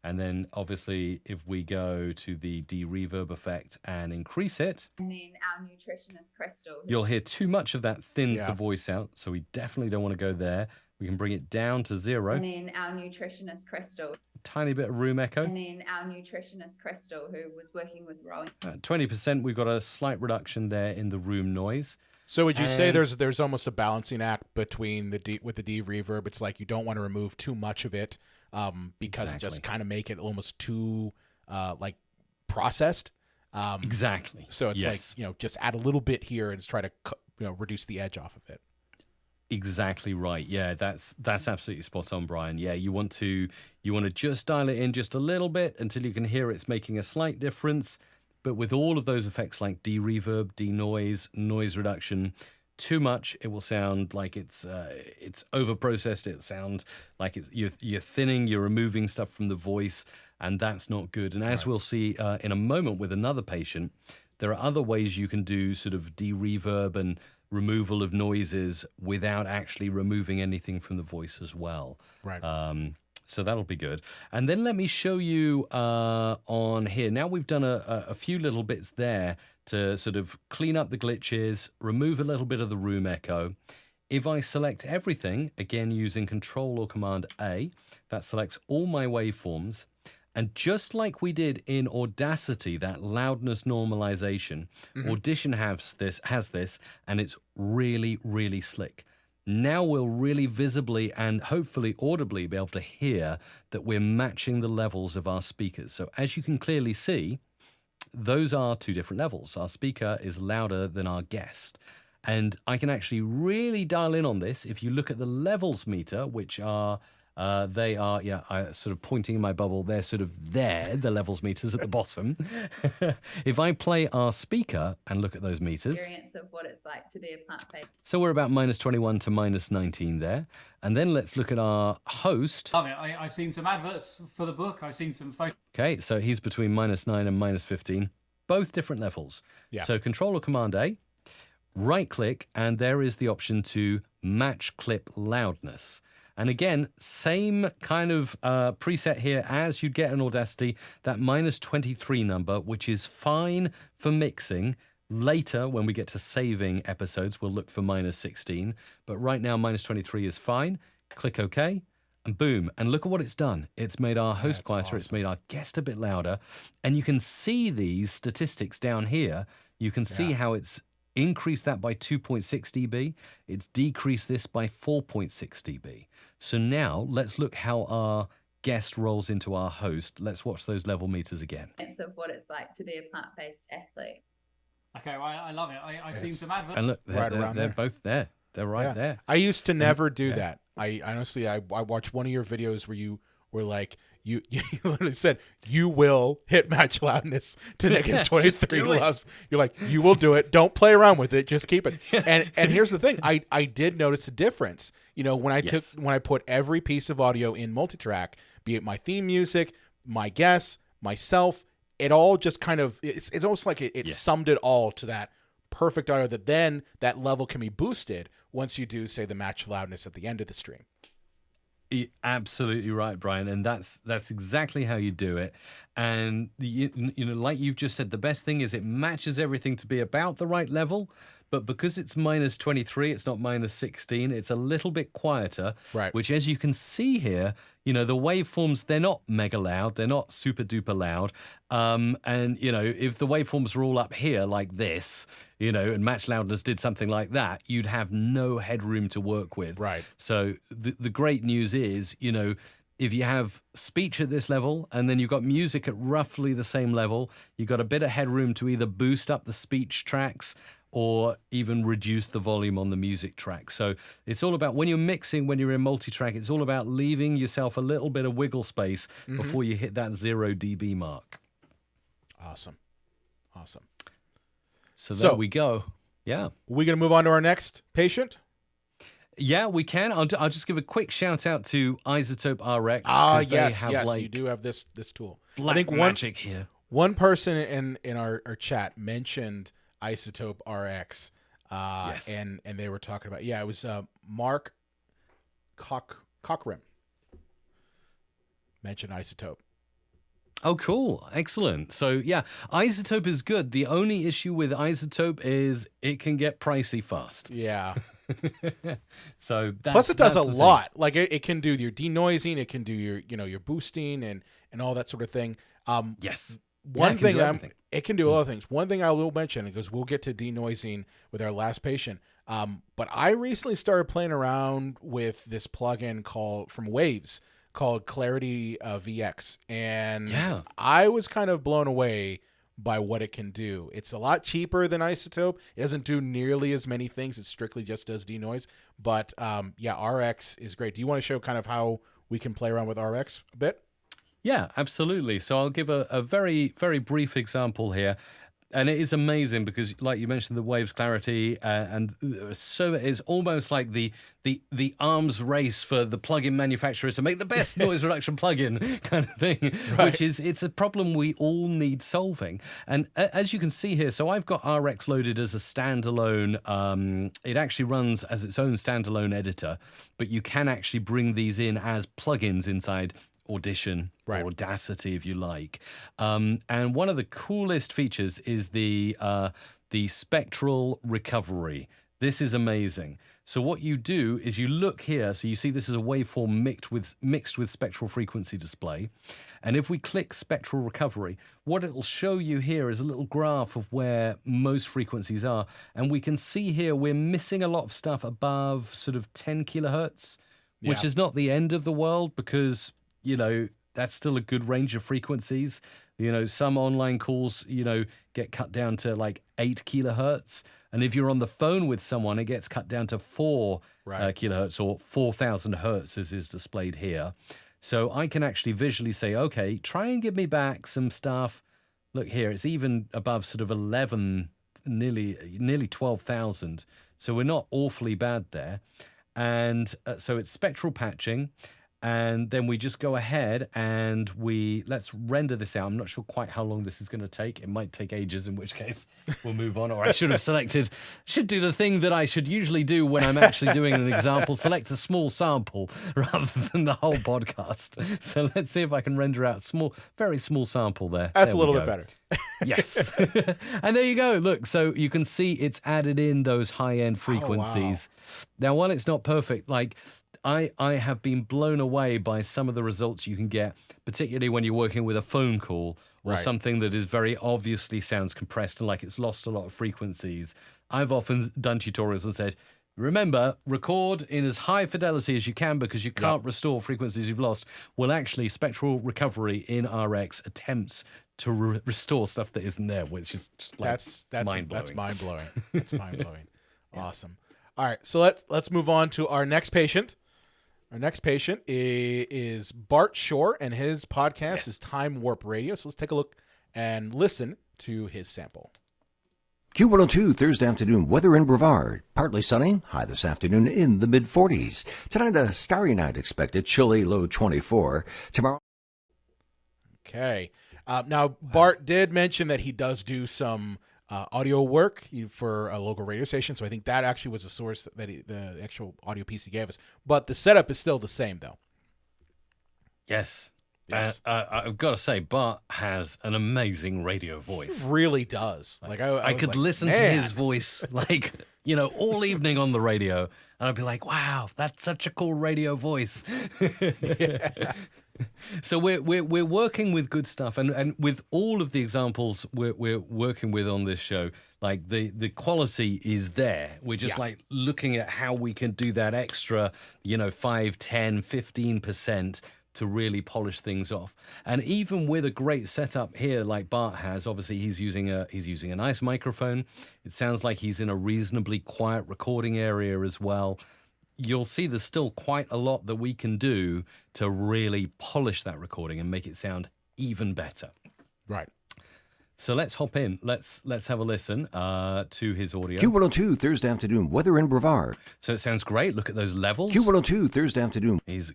And then obviously if we go to the DeReverb effect and increase it, And then our nutritionist Crystal. you'll hear too much of that thins the voice out. So we definitely don't want to go there. We can bring it down to 0. And then our nutritionist Crystal. Tiny bit of room echo. And then our nutritionist Crystal, who was working with Rowing. At 20%, we've got a slight reduction there in the room noise. So would you say And- there's almost a balancing act between with the reverb? It's like you don't want to remove too much of it because it just Exactly. kind of make it almost too like processed. Exactly. So it's Yes. like, just add a little bit here and try to reduce the edge off of it. Exactly right. Yeah, that's absolutely spot on, Brian. Yeah, you want to just dial it in just a little bit until you can hear it's making a slight difference. But with all of those effects like DeReverb, DeNoise, noise reduction, too much, it will sound like it's overprocessed. It sounds like you're thinning, you're removing stuff from the voice, and that's not good. And as we'll see in a moment with another patient, there are other ways you can do sort of DeReverb and removal of noises without actually removing anything from the voice as well. Right. So that'll be good. And then let me show you on here. Now we've done a few little bits there to sort of clean up the glitches, remove a little bit of the room echo. If I select everything, again using Control or Command A, that selects all my waveforms. And just like we did in Audacity, that loudness normalization, Audition has this, and it's really, really slick. Now we'll really visibly and hopefully audibly be able to hear that we're matching the levels of our speakers. So as you can clearly see, those are two different levels. Our speaker is louder than our guest. And I can actually really dial in on this. If you look at the levels meter, which are they are, sort of pointing in my bubble. They're sort of there, the levels meters at the bottom. If I play our speaker and look at those meters. Experience of what it's like to be a plant-based. So we're about -21 to -19 there. And then let's look at our host. Love it. I've seen some adverts for the book. I've seen some photos. Okay, so he's between -9 and -15. Both different levels. Yeah. So Control or Command A, right click, and there is the option to match clip loudness. And again, same kind of preset here as you'd get in Audacity, that -23 number, which is fine for mixing. Later, when we get to saving episodes, we'll look for -16. But right now, -23 is fine. Click OK, and boom. And look at what it's done. It's made our host quieter. It's made our guest a bit louder. And you can see these statistics down here. You can see how it's increased that by 2.6 dB. It's decreased this by 4.6 dB. So now let's look how our guest rolls into our host. Let's watch those level meters again. Of what it's like to be a plant-based athlete. Okay, well, I love it. I've seen some adverts. And look, Right around they're there. both there. They're right there. I used to never do that. I honestly, I watched one of your videos where you were like, you literally said you will hit match loudness to negative 23 loves. You're like, you will do it. Don't play around with it. Just keep it. And here's the thing. I did notice a difference. You know, when I put every piece of audio in multitrack, be it my theme music, my guests, myself, it all just kind of, it's almost like it summed it all to that perfect audio that then that level can be boosted once you do, say, the match loudness at the end of the stream. You're absolutely right, Brian, and that's exactly how you do it. And you know, like you've just said, the best thing is it matches everything to be about the right level, but because it's minus 23, it's not minus 16. It's a little bit quieter, right? Which, as you can see here, you know, the waveforms, they're not mega loud, they're not super duper loud. And you know, if the waveforms were all up here like this, you know, and match loudness did something like that, you'd have no headroom to work with. Right. So the great news is, you know, if you have speech at this level and then you've got music at roughly the same level, you've got a bit of headroom to either boost up the speech tracks or even reduce the volume on the music track. So it's all about, when you're mixing, when you're in multi-track, it's all about leaving yourself a little bit of wiggle space before you hit that 0 dB mark. Awesome. So there we go. Yeah. We're going to move on to our next patient. Yeah, we can. I'll just give a quick shout out to Izotope RX. Yes, you do have this tool. Black magic here. One person in our chat mentioned Izotope RX, and they were talking about, it was Mark Cockram mentioned Izotope. Oh, cool. Excellent. So, yeah, Izotope is good. The only issue with Izotope is it can get pricey fast. Yeah. So plus it does a lot. Like it can do your denoising, it can do your boosting and all that sort of thing. Yes. One thing it can do a lot of things. One thing I will mention, because we'll get to denoising with our last patient. But I recently started playing around with this plugin from Waves called Clarity VX, and I was kind of blown away by what it can do. It's a lot cheaper than Izotope. It doesn't do nearly as many things. It strictly just does denoise. But RX is great. Do you want to show kind of how we can play around with RX a bit? Yeah, absolutely. So I'll give a very, very brief example here. And it is amazing because, like you mentioned, the Waves clarity, and so it's almost like the arms race for the plugin manufacturers to make the best noise reduction plugin kind of thing, which is, it's a problem we all need solving. And as you can see here, so I've got RX loaded as a standalone. It actually runs as its own standalone editor, but you can actually bring these in as plugins inside Audition or Audacity, if you like. And one of the coolest features is the Spectral recovery. This is amazing. So what you do is you look here. So you see this is a waveform mixed with spectral frequency display. And if we click Spectral recovery, what it'll show you here is a little graph of where most frequencies are. And we can see here we're missing a lot of stuff above sort of 10 kilohertz, which is not the end of the world, because that's still a good range of frequencies. Some online calls, get cut down to like 8 kilohertz. And if you're on the phone with someone, it gets cut down to 4 kilohertz, or 4,000 hertz as is displayed here. So I can actually visually say, okay, try and give me back some stuff. Look here, it's even above sort of 11, nearly 12,000. So we're not awfully bad there. And so it's spectral patching. And then we just go ahead and let's render this out. I'm not sure quite how long this is going to take. It might take ages, in which case we'll move on. Or I should do the thing that I should usually do when I'm actually doing an example, select a small sample rather than the whole podcast. So let's see if I can render out very small sample there. That's a little bit better. Yes. And there you go. Look, so you can see it's added in those high-end frequencies. Oh, wow. Now, while it's not perfect, I have been blown away by some of the results you can get, particularly when you're working with a phone call or something that is very obviously sounds compressed and like it's lost a lot of frequencies. I've often done tutorials and said, remember, record in as high fidelity as you can because you can't restore frequencies you've lost. Well, actually, Spectral recovery in RX attempts to restore stuff that isn't there, which is just that's mind-blowing. That's mind-blowing. That's mind-blowing. Awesome. All right, so let's move on to our next patient. Our next patient is Bart Shore, and his podcast is Time Warp Radio. So let's take a look and listen to his sample. Q102 Thursday afternoon weather in Brevard. Partly sunny, high this afternoon in the mid-40s. Tonight a starry night expected, chilly, low 24. Tomorrow. Okay. Now, Bart did mention that he does do some audio work for a local radio station, so I think that actually was the source that the actual audio piece he gave us. But the setup is still the same, though. Yes. Yes. I've got to say, Bart has an amazing radio voice. He really does. Like I could was listen to his voice, like, all evening on the radio, and I'd be like, wow, that's such a cool radio voice. So we're working with good stuff, and with all of the examples we're working with on this show, like the quality is there. We're just like looking at how we can do that extra, 5, 10, 15% to really polish things off. And even with a great setup here like Bart has, obviously he's using a nice microphone. It sounds like he's in a reasonably quiet recording area as well. You'll see there's still quite a lot that we can do to really polish that recording and make it sound even better. Right. So let's hop in. Let's have a listen to his audio. Q102 Thursday afternoon weather in Brevard. So it sounds great. Look at those levels. Q102 Thursday afternoon. He's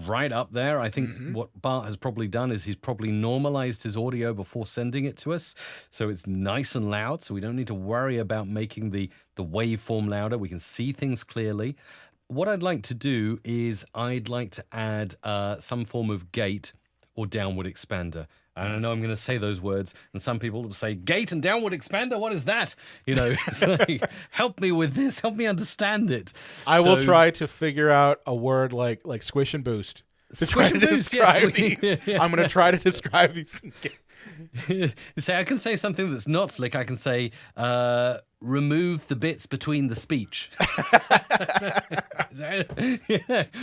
right up there. I think what Bart has probably done is he's probably normalized his audio before sending it to us. So it's nice and loud. So we don't need to worry about making the waveform louder. We can see things clearly. What I'd like to do is I'd like to add some form of gate or downward expander. And I know I'm going to say those words, and some people will say, gate and downward expander, what is that? It's like, help me with this, help me understand it. I will try to figure out a word like squish and boost. Squish and boost, yes. These. I'm going to try to describe these. I can say something that's not slick. I can say, remove the bits between the speech.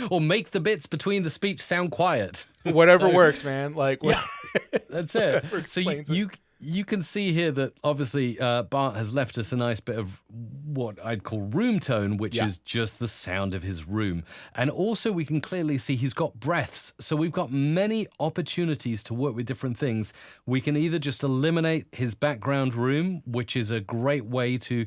Or make the bits between the speech sound quiet. Whatever works, man. That's it. So you can see here that obviously Bart has left us a nice bit of what I'd call room tone, which is just the sound of his room. And also we can clearly see he's got breaths. So we've got many opportunities to work with different things. We can either just eliminate his background room, which is a great way to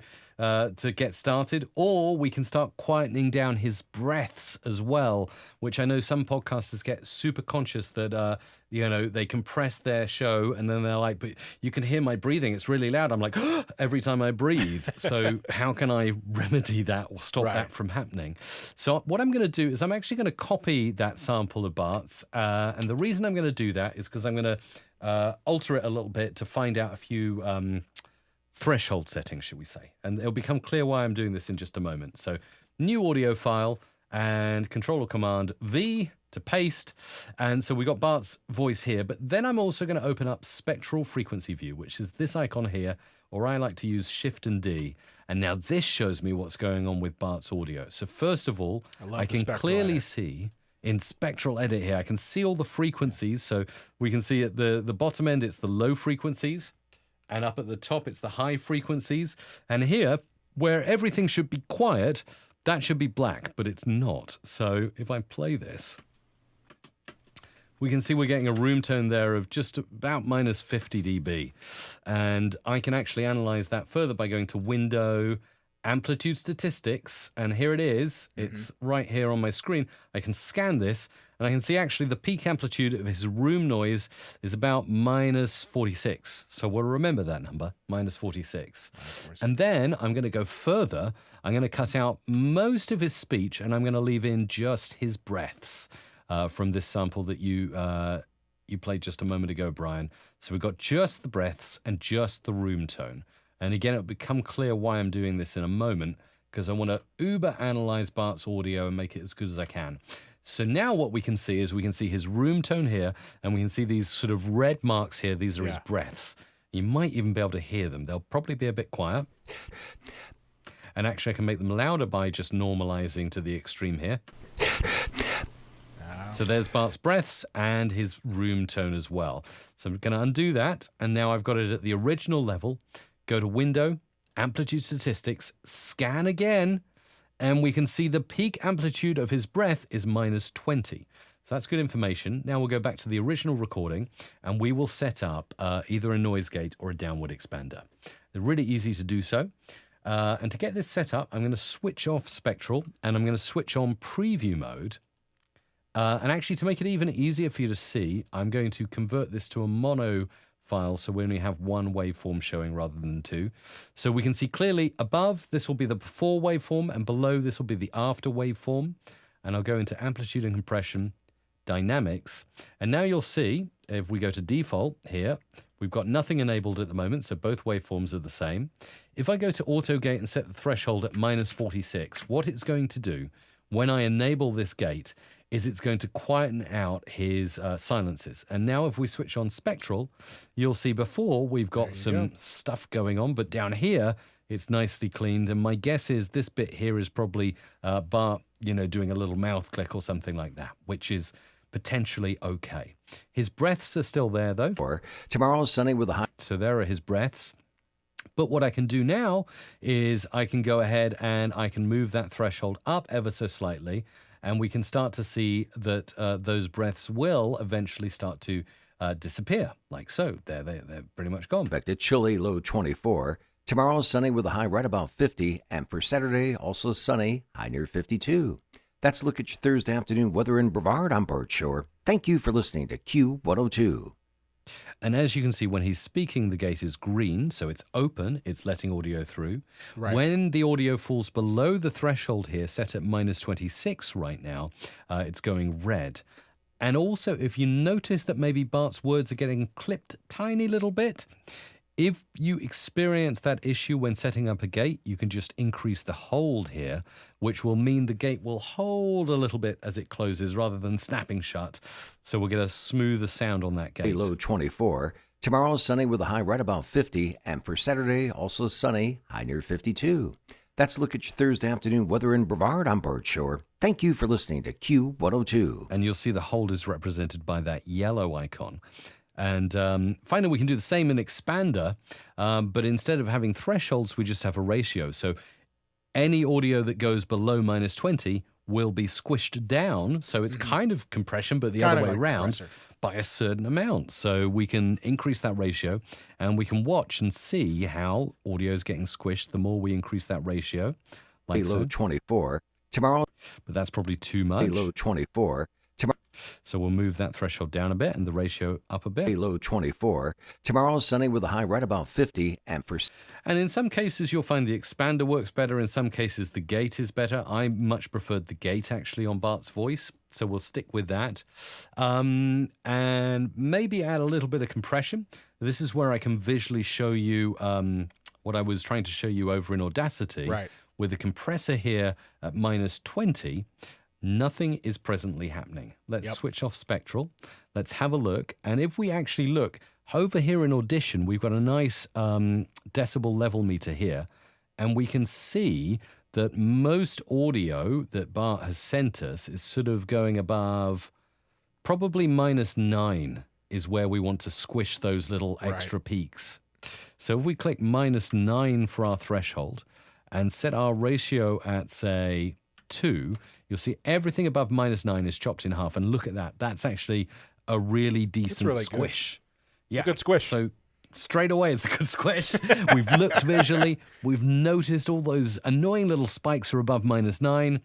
get started, or we can start quietening down his breaths as well, which I know some podcasters get super conscious that, they compress their show and then they're like, but you can hear my breathing. It's really loud. I'm like, every time I breathe. So how can I remedy that or stop that from happening? So what I'm going to do is I'm actually going to copy that sample of Bart's. And the reason I'm going to do that is because I'm going to alter it a little bit to find out a few threshold settings, should we say. And it'll become clear why I'm doing this in just a moment. So new audio file and Control or Command V to paste. And so we got Bart's voice here, but then I'm also going to open up Spectral Frequency View, which is this icon here, or I like to use Shift and D. And now this shows me what's going on with Bart's audio. So first of all, I can clearly see in Spectral Edit here, I can see all the frequencies. So we can see at the bottom end, it's the low frequencies. And up at the top, it's the high frequencies. And here, where everything should be quiet, that should be black, but it's not. So if I play this, we can see we're getting a room tone there of just about minus 50 dB. And I can actually analyze that further by going to Window, Amplitude Statistics, and here it is. It's right here on my screen. I can scan this, and I can see actually the peak amplitude of his room noise is about minus 46. So we'll remember that number, minus 46. And then I'm going to go further. I'm going to cut out most of his speech, and I'm going to leave in just his breaths from this sample that you played just a moment ago, Brian. So we've got just the breaths and just the room tone. And again, it'll become clear why I'm doing this in a moment, because I want to uber analyze Bart's audio and make it as good as I can. So now what we can see is we can see his room tone here, and we can see these sort of red marks here. These are his breaths. You might even be able to hear them. They'll probably be a bit quiet. And actually, I can make them louder by just normalizing to the extreme here. So there's Bart's breaths and his room tone as well. So I'm going to undo that, and now I've got it at the original level. Go to Window, Amplitude Statistics, scan again, And we can see the peak amplitude of his breath is -20. So that's good information. Now we'll go back to the original recording and we will set up either a noise gate or a downward expander. They're really easy to do so. And to get this set up, I'm going to switch off Spectral and I'm going to switch on preview mode. And actually, to make it even easier for you to see, I'm going to convert this to a mono file so we only have one waveform showing rather than two. So we can see clearly above, this will be the before waveform, and below this will be the after waveform. And I'll go into amplitude and compression, dynamics. And now you'll see, if we go to default here, we've got nothing enabled at the moment, so both waveforms are the same. If I go to auto gate and set the threshold at -46, what it's going to do when I enable this gate is it's going to quieten out his silences. And now if we switch on Spectral, you'll see before we've got some stuff going on, but down here it's nicely cleaned. And my guess is this bit here is probably Bart, doing a little mouth click or something like that, which is potentially okay. His breaths are still there though. Or tomorrow's sunny with a high. So there are his breaths. But what I can do now is I can go ahead and I can move that threshold up ever so slightly, and we can start to see that those breaths will eventually start to disappear, like so. They're pretty much gone. Expected chilly, low 24. Tomorrow's sunny with a high right about 50. And for Saturday, also sunny, high near 52. That's a look at your Thursday afternoon weather in Brevard. I'm Bert Shore. Thank you for listening to Q102. And as you can see, when he's speaking, the gate is green, so it's open, it's letting audio through. Right. When the audio falls below the threshold here, set at -26 right now, it's going red. And also, if you notice that maybe Bart's words are getting clipped a tiny little bit, if you experience that issue when setting up a gate, you can just increase the hold here, which will mean the gate will hold a little bit as it closes rather than snapping shut. So we'll get a smoother sound on that gate. Low 24. Tomorrow's sunny with a high right about 50. And for Saturday, also sunny, high near 52. That's a look at your Thursday afternoon weather in Brevard. I'm Bert Shore. Thank you for listening to Q102. And you'll see the hold is represented by that yellow icon. And finally, we can do the same in Expander, but instead of having thresholds, we just have a ratio. So any audio that goes below -20 will be squished down. So it's kind of compression, but the other way around by a certain amount. So we can increase that ratio and we can watch and see how audio is getting squished the more we increase that ratio. Like Low 24. Tomorrow. But that's probably too much. Low 24. So we'll move that threshold down a bit and the ratio up a bit. Low 24. Tomorrow's sunny with a high right about 50. And in some cases, you'll find the expander works better. In some cases, the gate is better. I much preferred the gate, actually, on Bart's voice. So we'll stick with that. And maybe add a little bit of compression. This is where I can visually show you what I was trying to show you over in Audacity. Right. With the compressor here at -20. Nothing is presently happening. Let's switch off Spectral. Let's have a look. And if we actually look over here in Audition, we've got a nice decibel level meter here. And we can see that most audio that Bart has sent us is sort of going above probably -9 is where we want to squish those little extra peaks. So if we click -9 for our threshold and set our ratio at, say, 2, you'll see everything above -9 is chopped in half. And look at that. That's actually a really decent really squish. Good. Yeah. It's a good squish. So straight away, it's a good squish. We've looked visually. We've noticed all those annoying little spikes are above -9.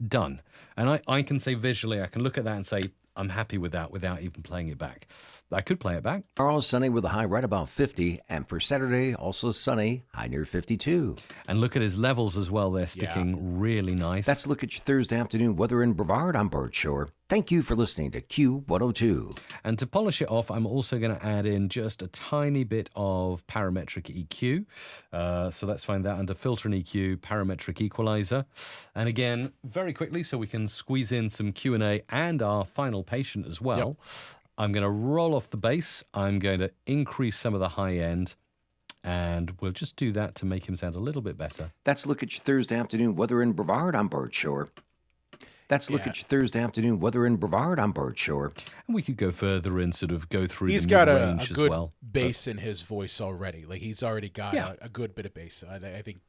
Done. And I can say visually, I can look at that and say, I'm happy with that without even playing it back. I could play it back. Tomorrow's sunny with a high right about 50. And for Saturday, also sunny, high near 52. And look at his levels as well. They're sticking really nice. That's a look at your Thursday afternoon weather in Brevard. I'm Bert Shore. Thank you for listening to Q102. And to polish it off, I'm also going to add in just a tiny bit of parametric EQ. So let's find that under Filter and EQ, Parametric Equalizer. And again, very quickly, so we can squeeze in some Q&A and our final patient as well. I'm going to roll off the bass. I'm going to increase some of the high end. And we'll just do that to make him sound a little bit better. That's a look at your Thursday afternoon weather in Brevard. I'm Bert Shore. That's a look at your Thursday afternoon weather in Brevard. I'm Bert Shore. And we could go further and sort of go through He's the got a mid-range as good well. bass in his voice already. Like he's already got a good bit of bass. I think,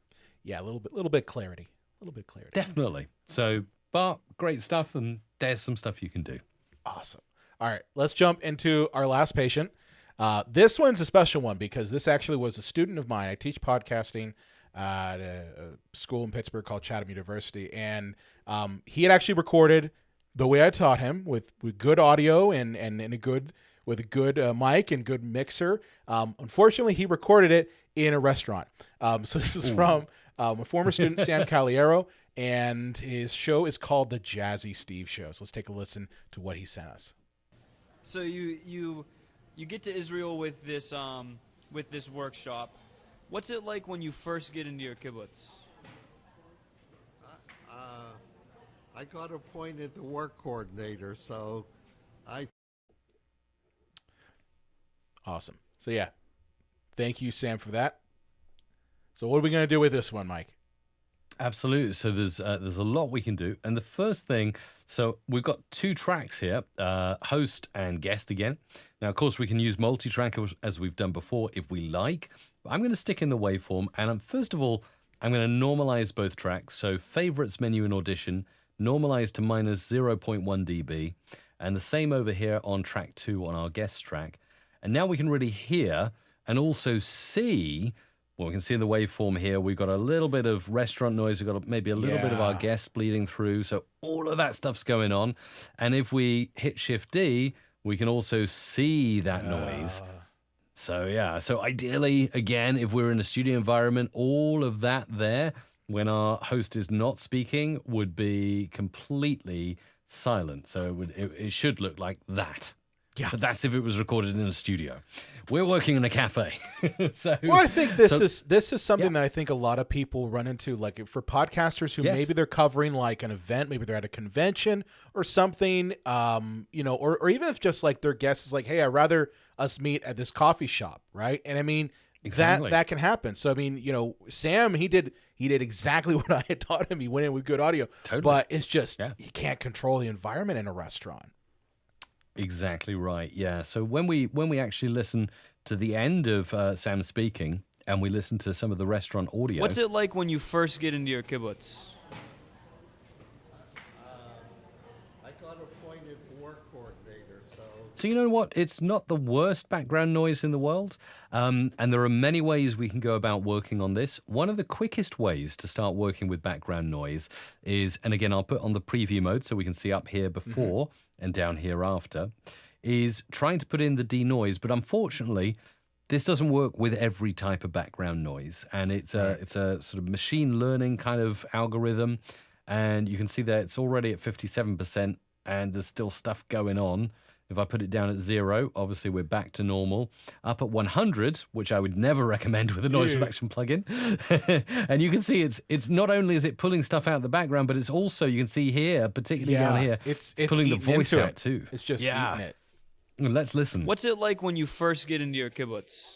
a little bit clarity. little bit of clarity. Definitely. So, but great stuff, and there's some stuff you can do. Awesome. All right, let's jump into our last patient. This one's a special one because this actually was a student of mine. I teach podcasting at a school in Pittsburgh called Chatham University, and he had actually recorded the way I taught him with good audio and a good mic and good mixer. Unfortunately, he recorded it in a restaurant. So this is from a former student, Sam Caliero, and his show is called the Jazzy Steve Show. So let's take a listen to what he sent us. So you get to Israel with this workshop. What's it like when you first get into your kibbutz? I got appointed the work coordinator, so Awesome. So yeah, thank you, Sam, for that. So what are we going to do with this one, Mike? Absolutely. So there's a lot we can do. And the first thing, so we've got 2 tracks here, host and guest again. Now, of course, we can use multi-track as we've done before if we like. But I'm going to stick in the waveform. And first of all, I'm going to normalize both tracks. So favorites menu in Audition, normalize to minus 0.1 dB. And the same over here on track 2 on our guest track. And now we can really hear and also see. Well, we can see in the waveform here, we've got a little bit of restaurant noise. We've got maybe a little bit of our guests bleeding through. So all of that stuff's going on. And if we hit Shift D, we can also see that noise. So yeah, so ideally, again, if we're in a studio environment, all of that there, when our host is not speaking, would be completely silent. So it should look like that. Yeah, but that's if it was recorded in a studio. We're working in a cafe. So, well, I think this is something that I think a lot of people run into, like for podcasters who maybe they're covering like an event, maybe they're at a convention or something, or even if just like their guest is like, hey, I'd rather us meet at this coffee shop, right? And I mean, that can happen. So I mean, Sam, he did exactly what I had taught him. He went in with good audio, but it's just you can't control the environment in a restaurant. Exactly right. Yeah. So when we actually listen to the end of Sam speaking and we listen to some of the restaurant audio. What's it like when you first get into your kibbutz? I got appointed the work coordinator, so. So you know what? It's not the worst background noise in the world. And there are many ways we can go about working on this. One of the quickest ways to start working with background noise is, and again, I'll put on the preview mode so we can see up here before and down here after, is trying to put in the DeNoise. But unfortunately, this doesn't work with every type of background noise. And it's a sort of machine learning kind of algorithm. And you can see that it's already at 57% and there's still stuff going on. If I put it down at 0, obviously we're back to normal. Up at 100, which I would never recommend with a noise reduction plugin. And you can see it's not only is it pulling stuff out of the background, but it's also, you can see here, particularly down here, it's pulling the voice out too. It's just eating it. Let's listen. What's it like when you first get into your kibbutz?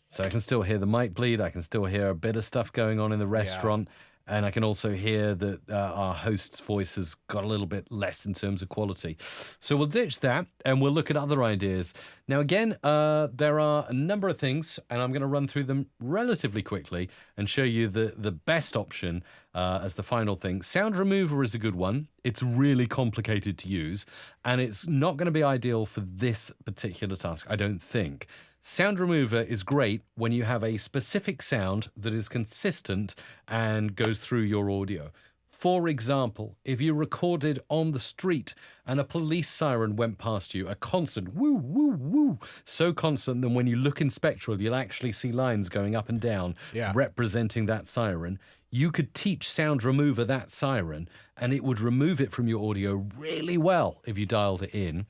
So I can still hear the mic bleed. I can still hear a bit of stuff going on in the restaurant. And I can also hear that our host's voice has got a little bit less in terms of quality. So we'll ditch that and we'll look at other ideas. Now, again, there are a number of things, and I'm going to run through them relatively quickly and show you the best option as the final thing. Sound remover is a good one. It's really complicated to use, and it's not going to be ideal for this particular task, I don't think. Sound remover is great when you have a specific sound that is consistent and goes through your audio. For example, if you recorded on the street and a police siren went past you, a constant woo, woo, woo, so constant that when you look in Spectral, you'll actually see lines going up and down representing that siren. You could teach Sound Remover that siren and it would remove it from your audio really well if you dialed it in.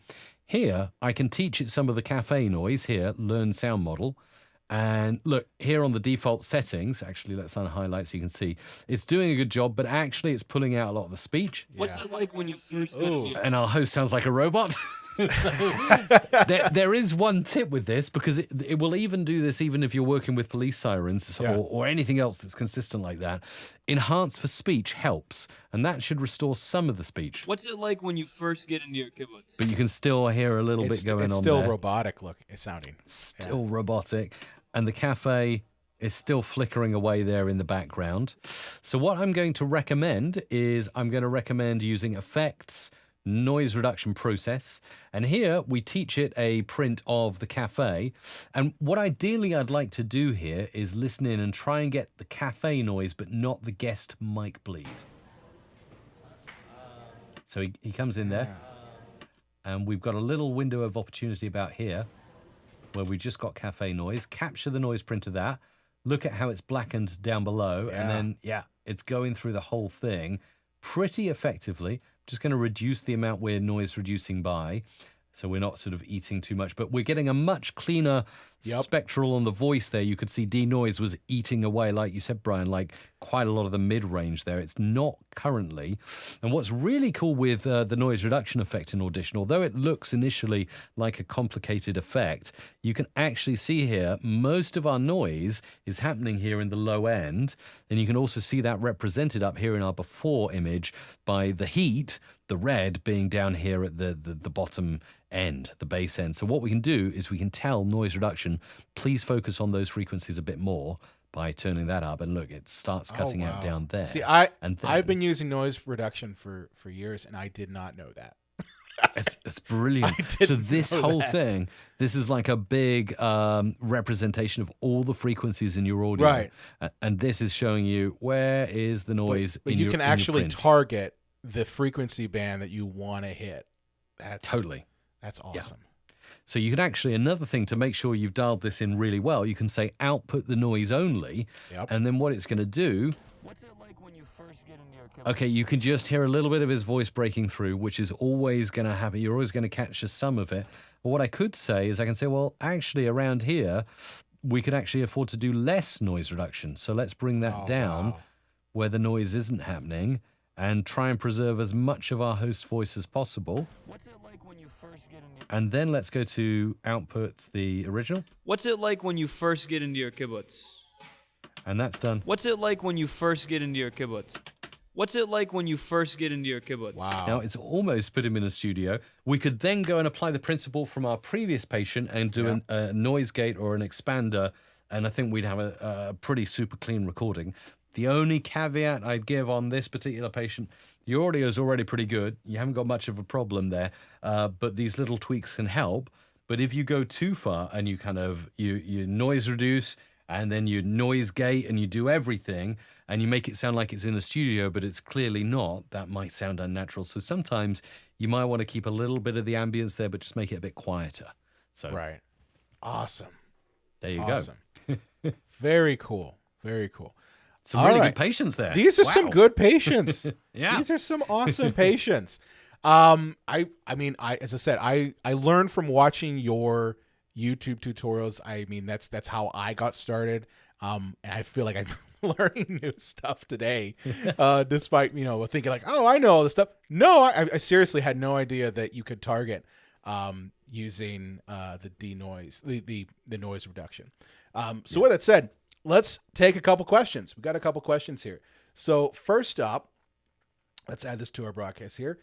Here, I can teach it some of the cafe noise here, learn sound model. And look, here on the default settings, actually, let's unhighlight so you can see, it's doing a good job, but actually it's pulling out a lot of the speech. What's it like when you first get into your And our host sounds like a robot. So there is one tip with this, because it will even do this even if you're working with police sirens or anything else that's consistent like that. Enhance for speech helps, and that should restore some of the speech. What's it like when you first get into your kibbutz? But you can still hear a little bit going on there. It's still robotic sounding. Still robotic. And the cafe, It's still flickering away there in the background. So what I'm going to recommend is I'm going to recommend using Effects, Noise Reduction Process. And here we teach it a print of the cafe. And what ideally I'd like to do here is listen in and try and get the cafe noise, but not the guest mic bleed. So he comes in there. And we've got a little window of opportunity about here where we just got cafe noise. Capture the noise print of that. Look at how it's blackened down below. And then, it's going through the whole thing pretty effectively. Just going to reduce the amount we're noise reducing by, so we're not sort of eating too much, but we're getting a much cleaner spectral on the voice there. You could see DeNoise was eating away, like you said, Brian, like quite a lot of the mid-range there. It's not currently. And what's really cool with the noise reduction effect in Audition, although it looks initially like a complicated effect, you can actually see here most of our noise is happening here in the low end. And you can also see that represented up here in our before image by the heat, the red being down here at the bottom end, the bass end. So what we can do is we can tell noise reduction, please focus on those frequencies a bit more by turning that up. And look, it starts cutting out down there. See, I've been using noise reduction for years, and I did not know that. It's brilliant. So this whole thing, this is like a big representation of all the frequencies in your audio. Right. And this is showing you where is the noise but you can actually target the frequency band that you want to hit. That's awesome. So you can actually, another thing to make sure you've dialed this in really well, you can say output the noise only, and then what it's going to do. What's it like when you first get into your keyboard? Okay, you can just hear a little bit of his voice breaking through, which is always going to happen. You're always going to catch some of it. But what I could say is I can say, well, actually around here, we could actually afford to do less noise reduction. So let's bring that down where the noise isn't happening, and try and preserve as much of our host voice as possible. What's it like when you first get into And then let's go to output the original. What's it like when you first get into your kibbutz? And that's done. What's it like when you first get into your kibbutz? What's it like when you first get into your kibbutz? Wow. Now, it's almost put him in a studio. We could then go and apply the principle from our previous patient and do a noise gate or an expander, and I think we'd have a pretty super clean recording. The only caveat I'd give on this particular patient, your audio is already pretty good. You haven't got much of a problem there, but these little tweaks can help. But if you go too far and you kind of, you noise reduce and then you noise gate and you do everything and you make it sound like it's in a studio, but it's clearly not, that might sound unnatural. So sometimes you might want to keep a little bit of the ambience there, but just make it a bit quieter. So right. Awesome. There you go. Very cool. Very cool. Some really good patients there. These are some good patients. Yeah. These are some awesome patients. I mean, as I said, I learned from watching your YouTube tutorials. I mean, that's how I got started. And I feel like I'm learning new stuff today, despite, thinking like, oh, I know all this stuff. No, I seriously had no idea that you could target using the DeNoise, the noise reduction. So with that said, let's take a couple questions. We've got a couple questions here. So first up, let's add this to our broadcast here.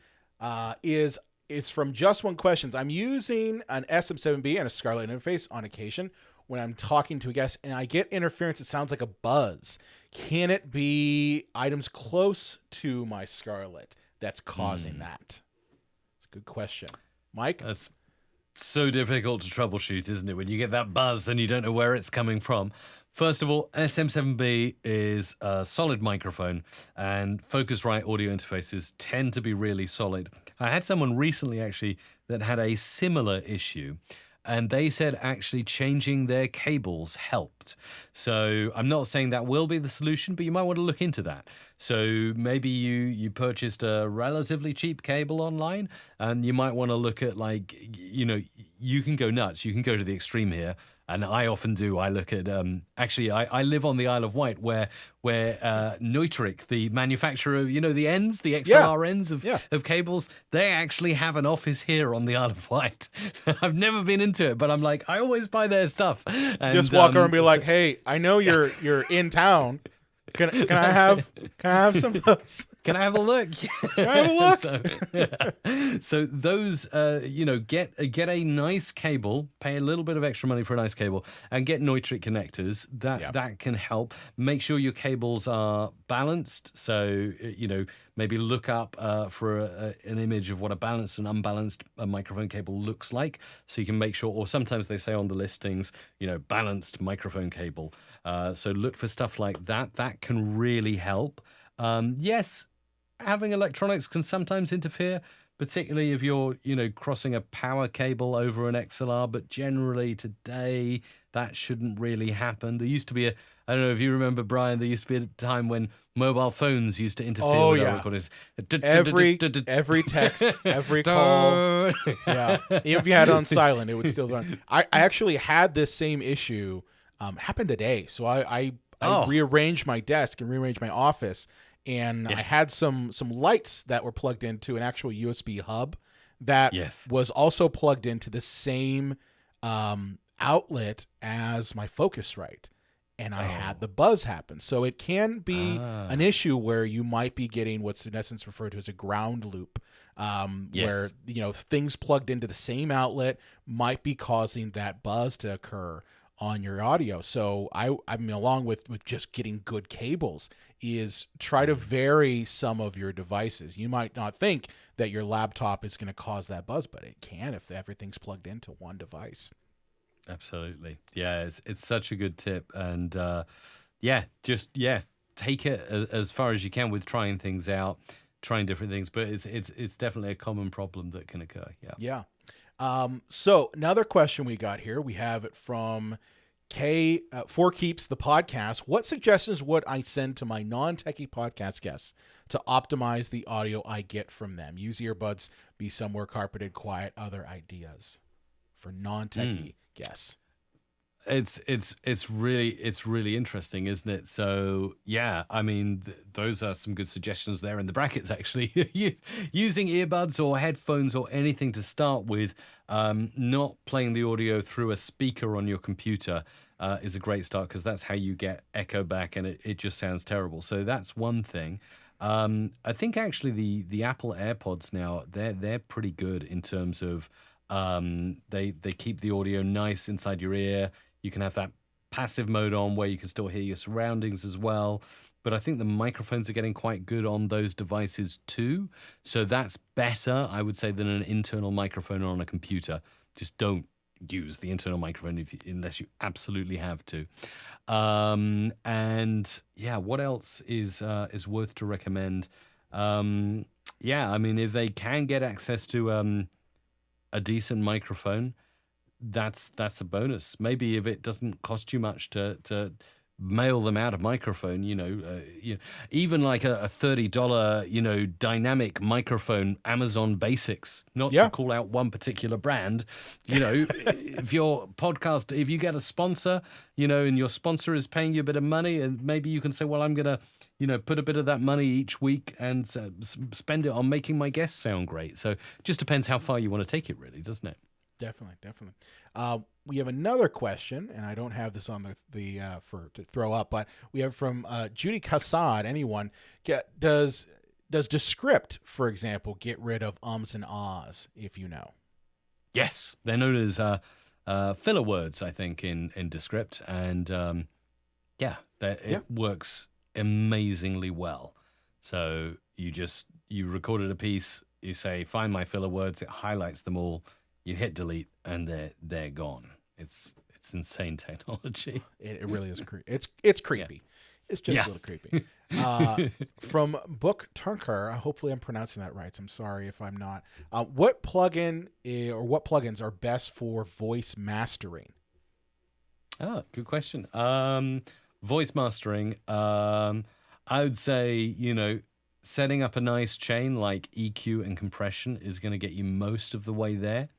It's from Just One Questions. I'm using an SM7B and a Scarlett interface on occasion when I'm talking to a guest and I get interference. It sounds like a buzz. Can it be items close to my Scarlett that's causing that? It's a good question. Mike? That's so difficult to troubleshoot, isn't it? When you get that buzz and you don't know where it's coming from. First of all, SM7B is a solid microphone, and Focusrite audio interfaces tend to be really solid. I had someone recently, actually, that had a similar issue, and they said actually changing their cables helped. So I'm not saying that will be the solution, but you might want to look into that. So maybe you purchased a relatively cheap cable online, and you might want to look at, like, you can go nuts. You can go to the extreme here. And I often do. I look at, I live on the Isle of Wight where Neutrik, the manufacturer of, the ends, the XLR ends of cables, they actually have an office here on the Isle of Wight. I've never been into it, but I'm like, I always buy their stuff. And, just walk over and be like, hey, I know you're in town. Can I have some of those? Can I have a look? Can I have a look? So those, get a nice cable, pay a little bit of extra money for a nice cable, and get Neutrik connectors. That can help. Make sure your cables are balanced. So, maybe look up for an image of what a balanced and unbalanced microphone cable looks like, so you can make sure. Or sometimes they say on the listings, balanced microphone cable. So look for stuff like that. That can really help. Yes, having electronics can sometimes interfere, particularly if you're, crossing a power cable over an XLR, but generally today that shouldn't really happen. There used to be I don't know if you remember, Brian, there used to be a time when mobile phones used to interfere with our recordings. Every text, every call. Yeah. Even if you had it on silent, it would still run. I actually had this same issue happen today. So I rearranged my desk and rearranged my office. And I had some lights that were plugged into an actual USB hub that was also plugged into the same outlet as my Focusrite. And I had the buzz happen. So it can be an issue where you might be getting what's in essence referred to as a ground loop, where things plugged into the same outlet might be causing that buzz to occur on your audio. So I mean, along with just getting good cables, is try to vary some of your devices. You might not think that your laptop is going to cause that buzz, but it can if everything's plugged into one device. Absolutely. Yeah, it's such a good tip. And take it as far as you can with trying things out, trying different things. But it's definitely a common problem that can occur. Yeah. So another question we got here, we have it from K For Keeps the podcast. What suggestions would I send to my non-techie podcast guests to optimize the audio I get from them? Use earbuds, be somewhere carpeted, quiet, other ideas for non-techie guests. It's really interesting, isn't it? So yeah, I mean, those are some good suggestions there in the brackets. Actually, using earbuds or headphones or anything to start with, not playing the audio through a speaker on your computer is a great start, because that's how you get echo back, and it just sounds terrible. So that's one thing. I think actually the Apple AirPods now, they're pretty good in terms of they keep the audio nice inside your ear. You can have that passive mode on where you can still hear your surroundings as well. But I think the microphones are getting quite good on those devices too. So that's better, I would say, than an internal microphone on a computer. Just don't use the internal microphone unless you absolutely have to. And yeah, what else is worth to recommend? I mean, if they can get access to a decent microphone, that's a bonus. Maybe if it doesn't cost you much to mail them out a microphone, even like a $30, dynamic microphone, Amazon Basics, not to call out one particular brand, if your podcast, if you get a sponsor, and your sponsor is paying you a bit of money, and maybe you can say, well, I'm going to, put a bit of that money each week and spend it on making my guests sound great. So it just depends how far you want to take it, really, doesn't it? Definitely. We have another question, and I don't have this on the to throw up, but we have from Judy Kassad. Anyone does Descript, for example, get rid of ums and ahs? If you know, yes, they're known as filler words, I think, in Descript, and it works amazingly well. So you recorded a piece, you say find my filler words, it highlights them all. You hit delete, and they're gone. It's insane technology. It really is creepy. It's creepy. Yeah. It's just a little creepy. From Book Tunker, hopefully I'm pronouncing that right. So I'm sorry if I'm not. What plugin or what plugins are best for voice mastering? Oh, good question. Voice mastering. I would say setting up a nice chain like EQ and compression is going to get you most of the way there.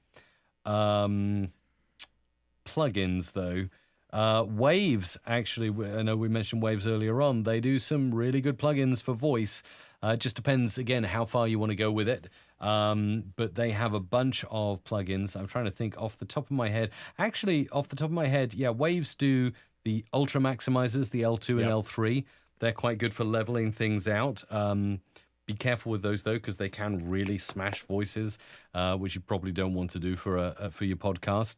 Plugins though, Waves, actually, I know we mentioned Waves earlier on. They do some really good plugins for voice. Just depends again how far you want to go with it. But they have a bunch of plugins. I'm trying to think off the top of my head. Actually, off the top of my head, Waves do the ultra maximizers, the L2 and L3. They're quite good for leveling things out. Be careful with those though, because they can really smash voices, which you probably don't want to do for your podcast.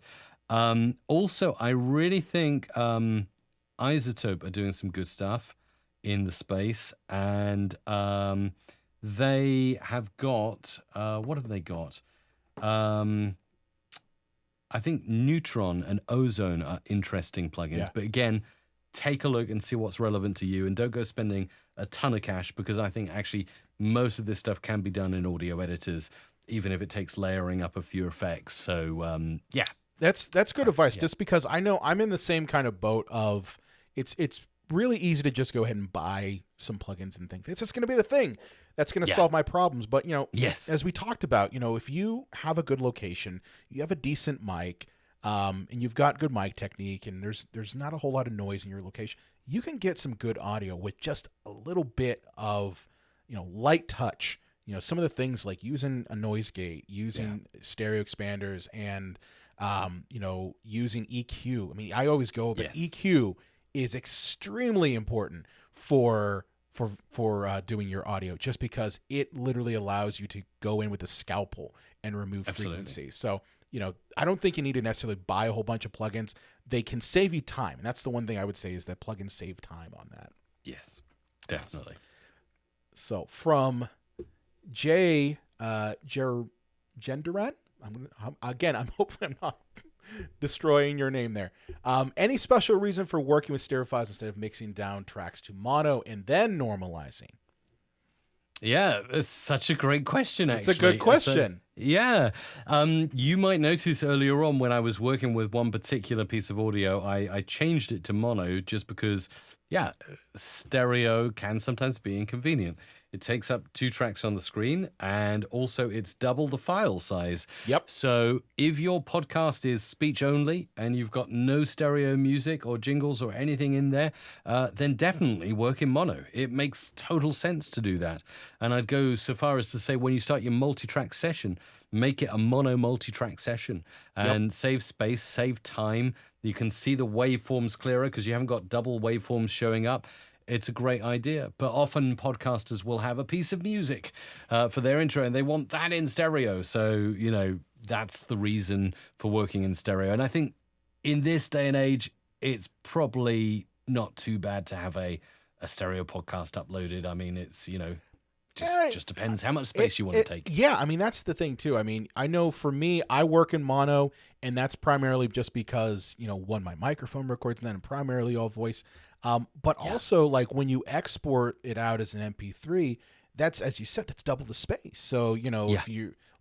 Also, I really think Izotope are doing some good stuff in the space, and they have got what have they got? I think Neutron and Ozone are interesting plugins, but again, take a look and see what's relevant to you, and don't go spending a ton of cash, because I think actually most of this stuff can be done in audio editors, even if it takes layering up a few effects. So yeah, that's good advice. Just because I know I'm in the same kind of boat of it's really easy to just go ahead and buy some plugins and think it's just going to be the thing that's going to solve my problems. But, as we talked about, if you have a good location, you have a decent mic, and you've got good mic technique, and there's not a whole lot of noise in your location, you can get some good audio with just a little bit of, light touch. Some of the things like using a noise gate, using stereo expanders, and, using EQ. I mean, I always go, but EQ is extremely important for doing your audio, just because it literally allows you to go in with a scalpel and remove frequency. So, I don't think you need to necessarily buy a whole bunch of plugins. They can save you time. And that's the one thing I would say, is that plugins save time on that. Yes, definitely. So from Jay Genderat, I'm hoping I'm not destroying your name there. Any special reason for working with stereo files instead of mixing down tracks to mono and then normalizing? Yeah, it's such a great question, actually. It's a good question. You might notice earlier on when I was working with one particular piece of audio, I changed it to mono just because, stereo can sometimes be inconvenient. It takes up 2 tracks on the screen, and also it's double the file size. Yep. So if your podcast is speech only and you've got no stereo music or jingles or anything in there, then definitely work in mono. It makes total sense to do that. And I'd go so far as to say, when you start your multi-track session, make it a mono multi-track session, and save space, save time. You can see the waveforms clearer because you haven't got double waveforms showing up. It's a great idea, but often podcasters will have a piece of music for their intro, and they want that in stereo. So, that's the reason for working in stereo. And I think in this day and age, it's probably not too bad to have a stereo podcast uploaded. I mean, it's, just depends how much space you want to take. Yeah, I mean, that's the thing, too. I mean, I know for me, I work in mono, and that's primarily just because, one, my microphone records, and then primarily all voice. But also, like, when you export it out as an MP3, that's, as you said, that's double the space. So, if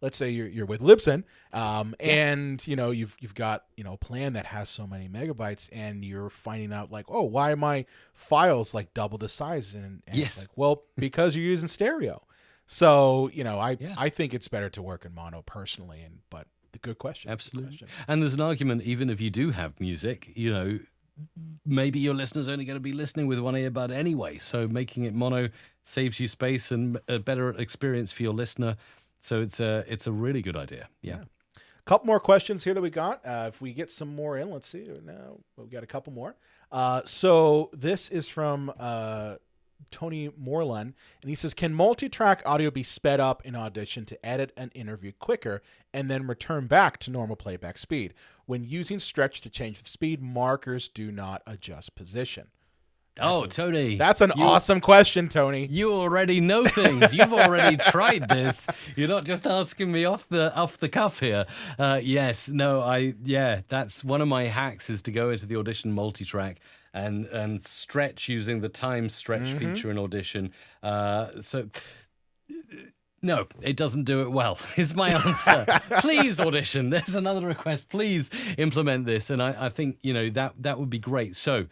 let's say you're with Libsyn, and, you've got, a plan that has so many megabytes, and you're finding out, like, oh, why are my files, like, double the size? And it's like, well, because you're using stereo. So, I think it's better to work in mono personally, but the good question. Absolutely. Good question. And there's an argument, even if you do have music, maybe your listener's only going to be listening with one earbud anyway. So making it mono saves you space and a better experience for your listener. So it's a really good idea. Yeah. A couple more questions here that we got. If we get some more in, let's see. Now we got a couple more. So this is from Tony Moreland, and he says, can multi-track audio be sped up in Audition to edit an interview quicker and then return back to normal playback speed? When using stretch to change the speed, markers do not adjust position. Tony. That's an awesome question, Tony. You already know things. You've already tried this. You're not just asking me off the cuff here. Yes. No, that's one of my hacks, is to go into the Audition multi-track and stretch using the time stretch feature in Audition. No, it doesn't do it well, is my answer. Please, Audition, there's another request. Please implement this. And I think, that would be great. So,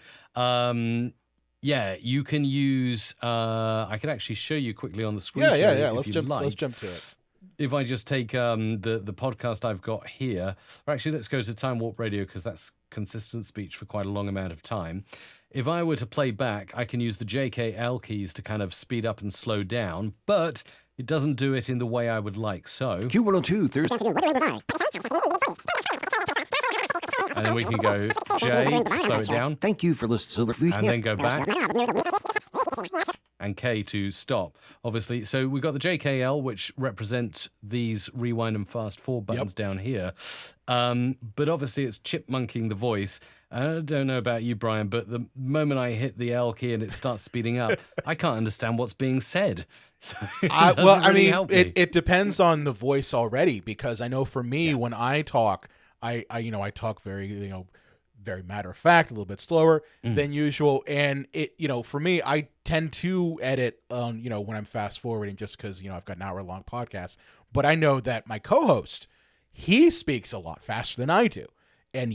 you can use, I can actually show you quickly on the screen. Let's jump to it. If I just take the podcast I've got here, or actually let's go to Time Warp Radio, because that's consistent speech for quite a long amount of time. If I were to play back, I can use the JKL keys to kind of speed up and slow down, but it doesn't do it in the way I would like. So Q102 Thursday. And then we can go J, slow it down. Thank you for listening. And then go back. and K to stop, obviously. So we've got the JKL, which represents these rewind and fast forward buttons down here. But obviously it's chipmunking the voice. I don't know about you, Brian, but the moment I hit the L key and it starts speeding up, I can't understand what's being said. So it depends on the voice already, because I know for me, when I talk, I talk very, very matter of fact, a little bit slower than usual. And for me, I tend to edit when I'm fast forwarding, just because, I've got an hour-long podcast. But I know that my co-host, he speaks a lot faster than I do. And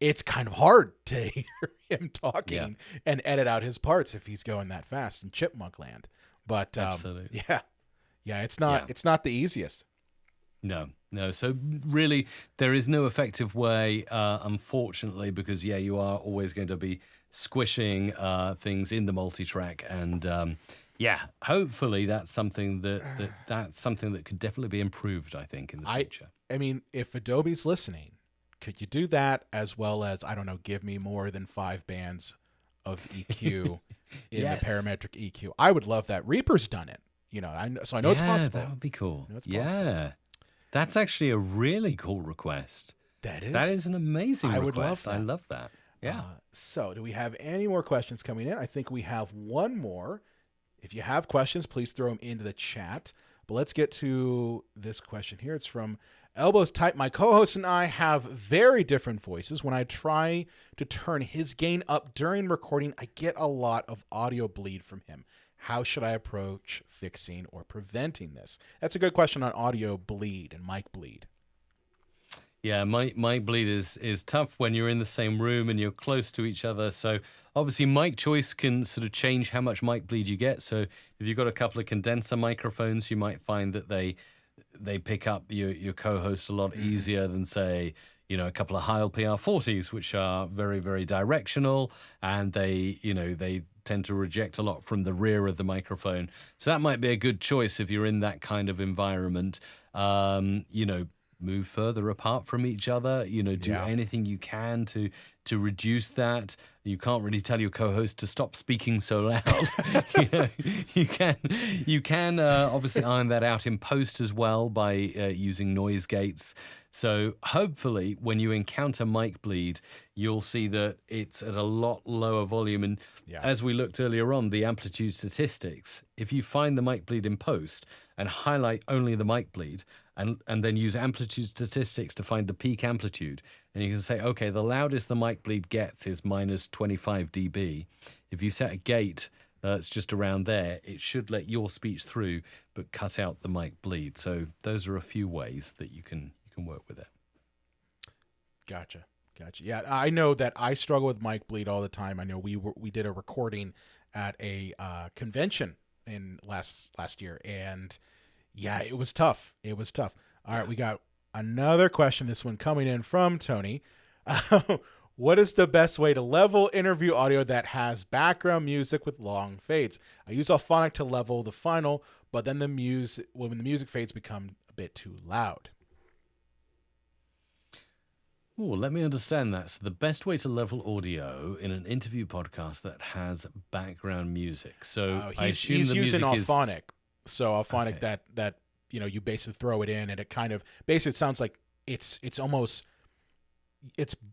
it's kind of hard to hear him talking and edit out his parts if he's going that fast in chipmunk land. But absolutely. It's not the easiest. No. So really, there is no effective way, unfortunately, because you are always going to be squishing things in the multi-track, and hopefully that's something that could definitely be improved, I think, in the future. I mean, if Adobe's listening, could you do that as well as, I don't know, give me more than 5 bands of EQ in the parametric EQ? I would love that. Reaper's done it, so I know it's possible. That would be cool. That's actually a really cool request. That is an amazing request. Would love that. I love that. Yeah. So do we have any more questions coming in? I think we have one more. If you have questions, please throw them into the chat. But let's get to this question here. It's from Elbows Tight. My co-host and I have very different voices. When I try to turn his gain up during recording, I get a lot of audio bleed from him. How should I approach fixing or preventing this? That's a good question on audio bleed and mic bleed. Yeah, mic bleed is tough when you're in the same room and you're close to each other. So obviously mic choice can sort of change how much mic bleed you get. So if you've got a couple of condenser microphones, you might find that they pick up your co-host a lot easier than, say, a couple of Heil PR40s, which are very, very directional, and they tend to reject a lot from the rear of the microphone. So that might be a good choice if you're in that kind of environment. Move further apart from each other, do anything you can to reduce that. You can't really tell your co-host to stop speaking so loud. You can obviously iron that out in post as well by using noise gates. So hopefully when you encounter mic bleed, you'll see that it's at a lot lower volume. And as we looked earlier on, the amplitude statistics, if you find the mic bleed in post and highlight only the mic bleed, and then use amplitude statistics to find the peak amplitude, and you can say, okay, the loudest the mic bleed gets is minus 25 dB. If you set a gate that's just around there, it should let your speech through, but cut out the mic bleed. So those are a few ways that you can work with it. Gotcha. Yeah, I know that I struggle with mic bleed all the time. I know we did a recording at a convention in last year, and it was tough. All right, we got another question. This one coming in from Tony. What is the best way to level interview audio that has background music with long fades? I use Auphonic to level the final, but then when the music fades become a bit too loud. Oh, let me understand that. So the best way to level audio in an interview podcast that has background music. So I assume he's the using music Auphonic. So Auphonic that you basically throw it in, and it kind of basically it sounds like it's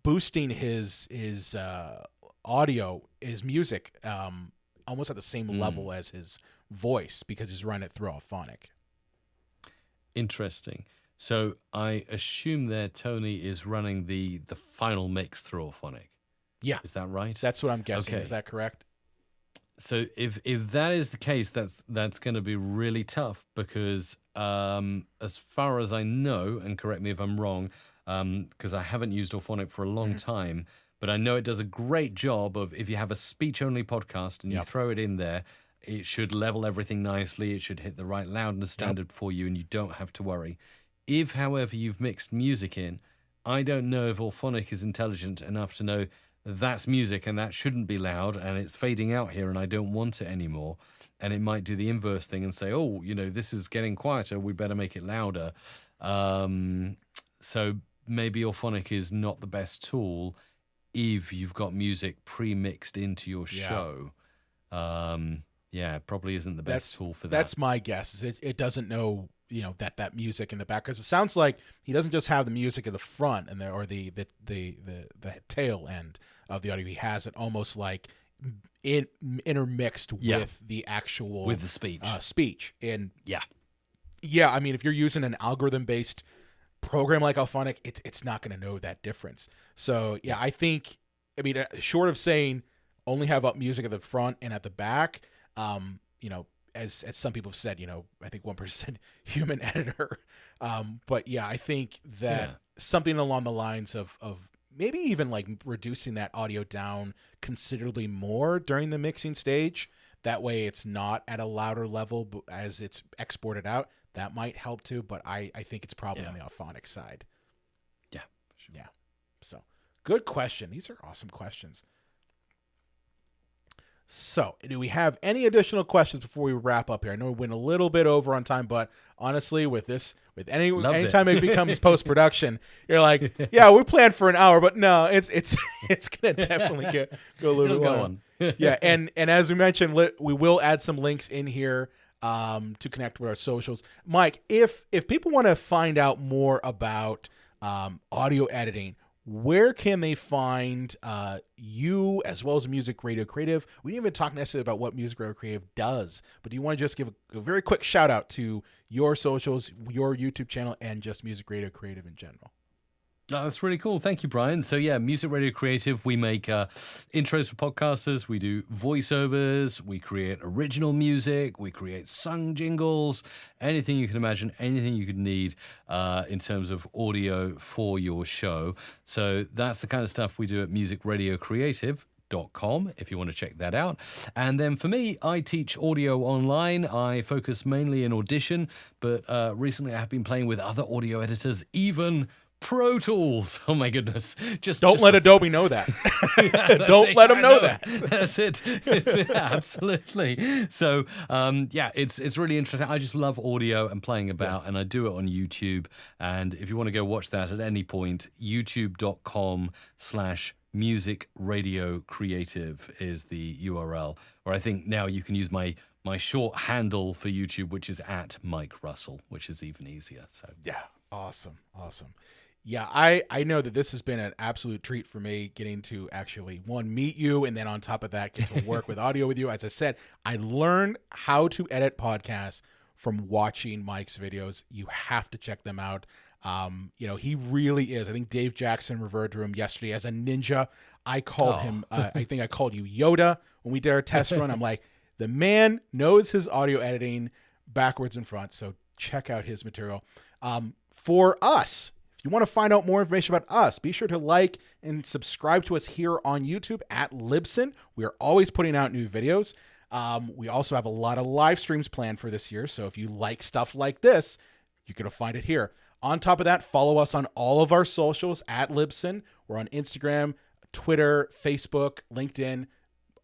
boosting his audio, his music, almost at the same level as his voice, because he's running it through Auphonic. Interesting. So I assume there Tony is running the final mix through Auphonic. Yeah. Is that right? That's what I'm guessing. Okay. Is that correct? So if that is the case, that's going to be really tough, because as far as I know, and correct me if I'm wrong, because I haven't used Auphonic for a long time, but I know it does a great job of, if you have a speech-only podcast and you throw it in there, it should level everything nicely. It should hit the right loudness standard for you, and you don't have to worry. If, however, you've mixed music in, I don't know if Auphonic is intelligent enough to know that's music and that shouldn't be loud, and it's fading out here and I don't want it anymore. And it might do the inverse thing and say, oh, this is getting quieter, we better make it louder. So maybe Auphonic is not the best tool if you've got music pre-mixed into your show. Yeah, it probably isn't the best tool for that. That's my guess. Is it doesn't know, that music in the back, because it sounds like he doesn't just have the music at the front and or the tail end of the audio. He has it almost like intermixed with the actual with the speech. And yeah, I mean, if you're using an algorithm based program like Alphonic, it's not going to know that difference. So yeah, I think, short of saying only have up music at the front and at the back, as some people have said, I think 1% human editor. But yeah, I think that something along the lines of maybe even like reducing that audio down considerably more during the mixing stage. That way it's not at a louder level as it's exported out. That might help too, but I think it's probably on the Alphonic side. Yeah, for sure. Yeah. So good question. These are awesome questions. So, do we have any additional questions before we wrap up here? I know we went a little bit over on time, but honestly, anytime it becomes post-production, you're like, yeah, we planned for an hour, but no, it's gonna definitely go a little bit on. Yeah, and as we mentioned, we will add some links in here to connect with our socials. Mike, if people want to find out more about audio editing, where can they find you as well as Music Radio Creative? We didn't even talk necessarily about what Music Radio Creative does, but do you want to just give a very quick shout out to your socials, your YouTube channel, and just Music Radio Creative in general? Oh, that's really cool. Thank you, Brian. So yeah, Music Radio Creative, we make intros for podcasters, we do voiceovers, we create original music, we create sung jingles, anything you can imagine, anything you could need in terms of audio for your show. So that's the kind of stuff we do at musicradiocreative.com if you want to check that out. And then for me, I teach audio online. I focus mainly in Audition, but recently I have been playing with other audio editors, even Pro Tools. Oh my goodness. Don't let Adobe know that. Don't let them know that. That's it. Absolutely. So it's really interesting. I just love audio and playing about, and I do it on YouTube. And if you want to go watch that at any point, youtube.com/Music Radio Creative is the URL. Or I think now you can use my short handle for YouTube, which is @Mike Russell, which is even easier. So yeah, awesome. Yeah, I know that this has been an absolute treat for me, getting to actually, meet you, and then on top of that, get to work with audio with you. As I said, I learned how to edit podcasts from watching Mike's videos. You have to check them out. He really is. I think Dave Jackson referred to him yesterday as a ninja. I called him, I think I called you Yoda when we did our test run. I'm like, the man knows his audio editing backwards and front, so check out his material. For us, if you want to find out more information about us, be sure to like and subscribe to us here on YouTube at Libsyn. We are always putting out new videos. We also have a lot of live streams planned for this year, so if you like stuff like this, you're going to find it here. On top of that, follow us on all of our socials at Libsyn. We're on Instagram, Twitter, Facebook, LinkedIn.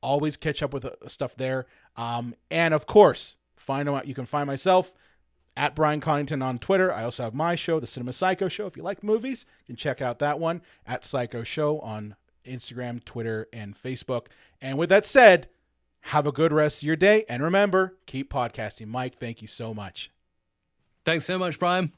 Always catch up with stuff there. And of course, you can find myself at Brian Cottington on Twitter. I also have my show, The Cinema Psycho Show. If you like movies, you can check out that one at Psycho Show on Instagram, Twitter, and Facebook. And with that said, have a good rest of your day. And remember, keep podcasting. Mike, thank you so much. Thanks so much, Brian.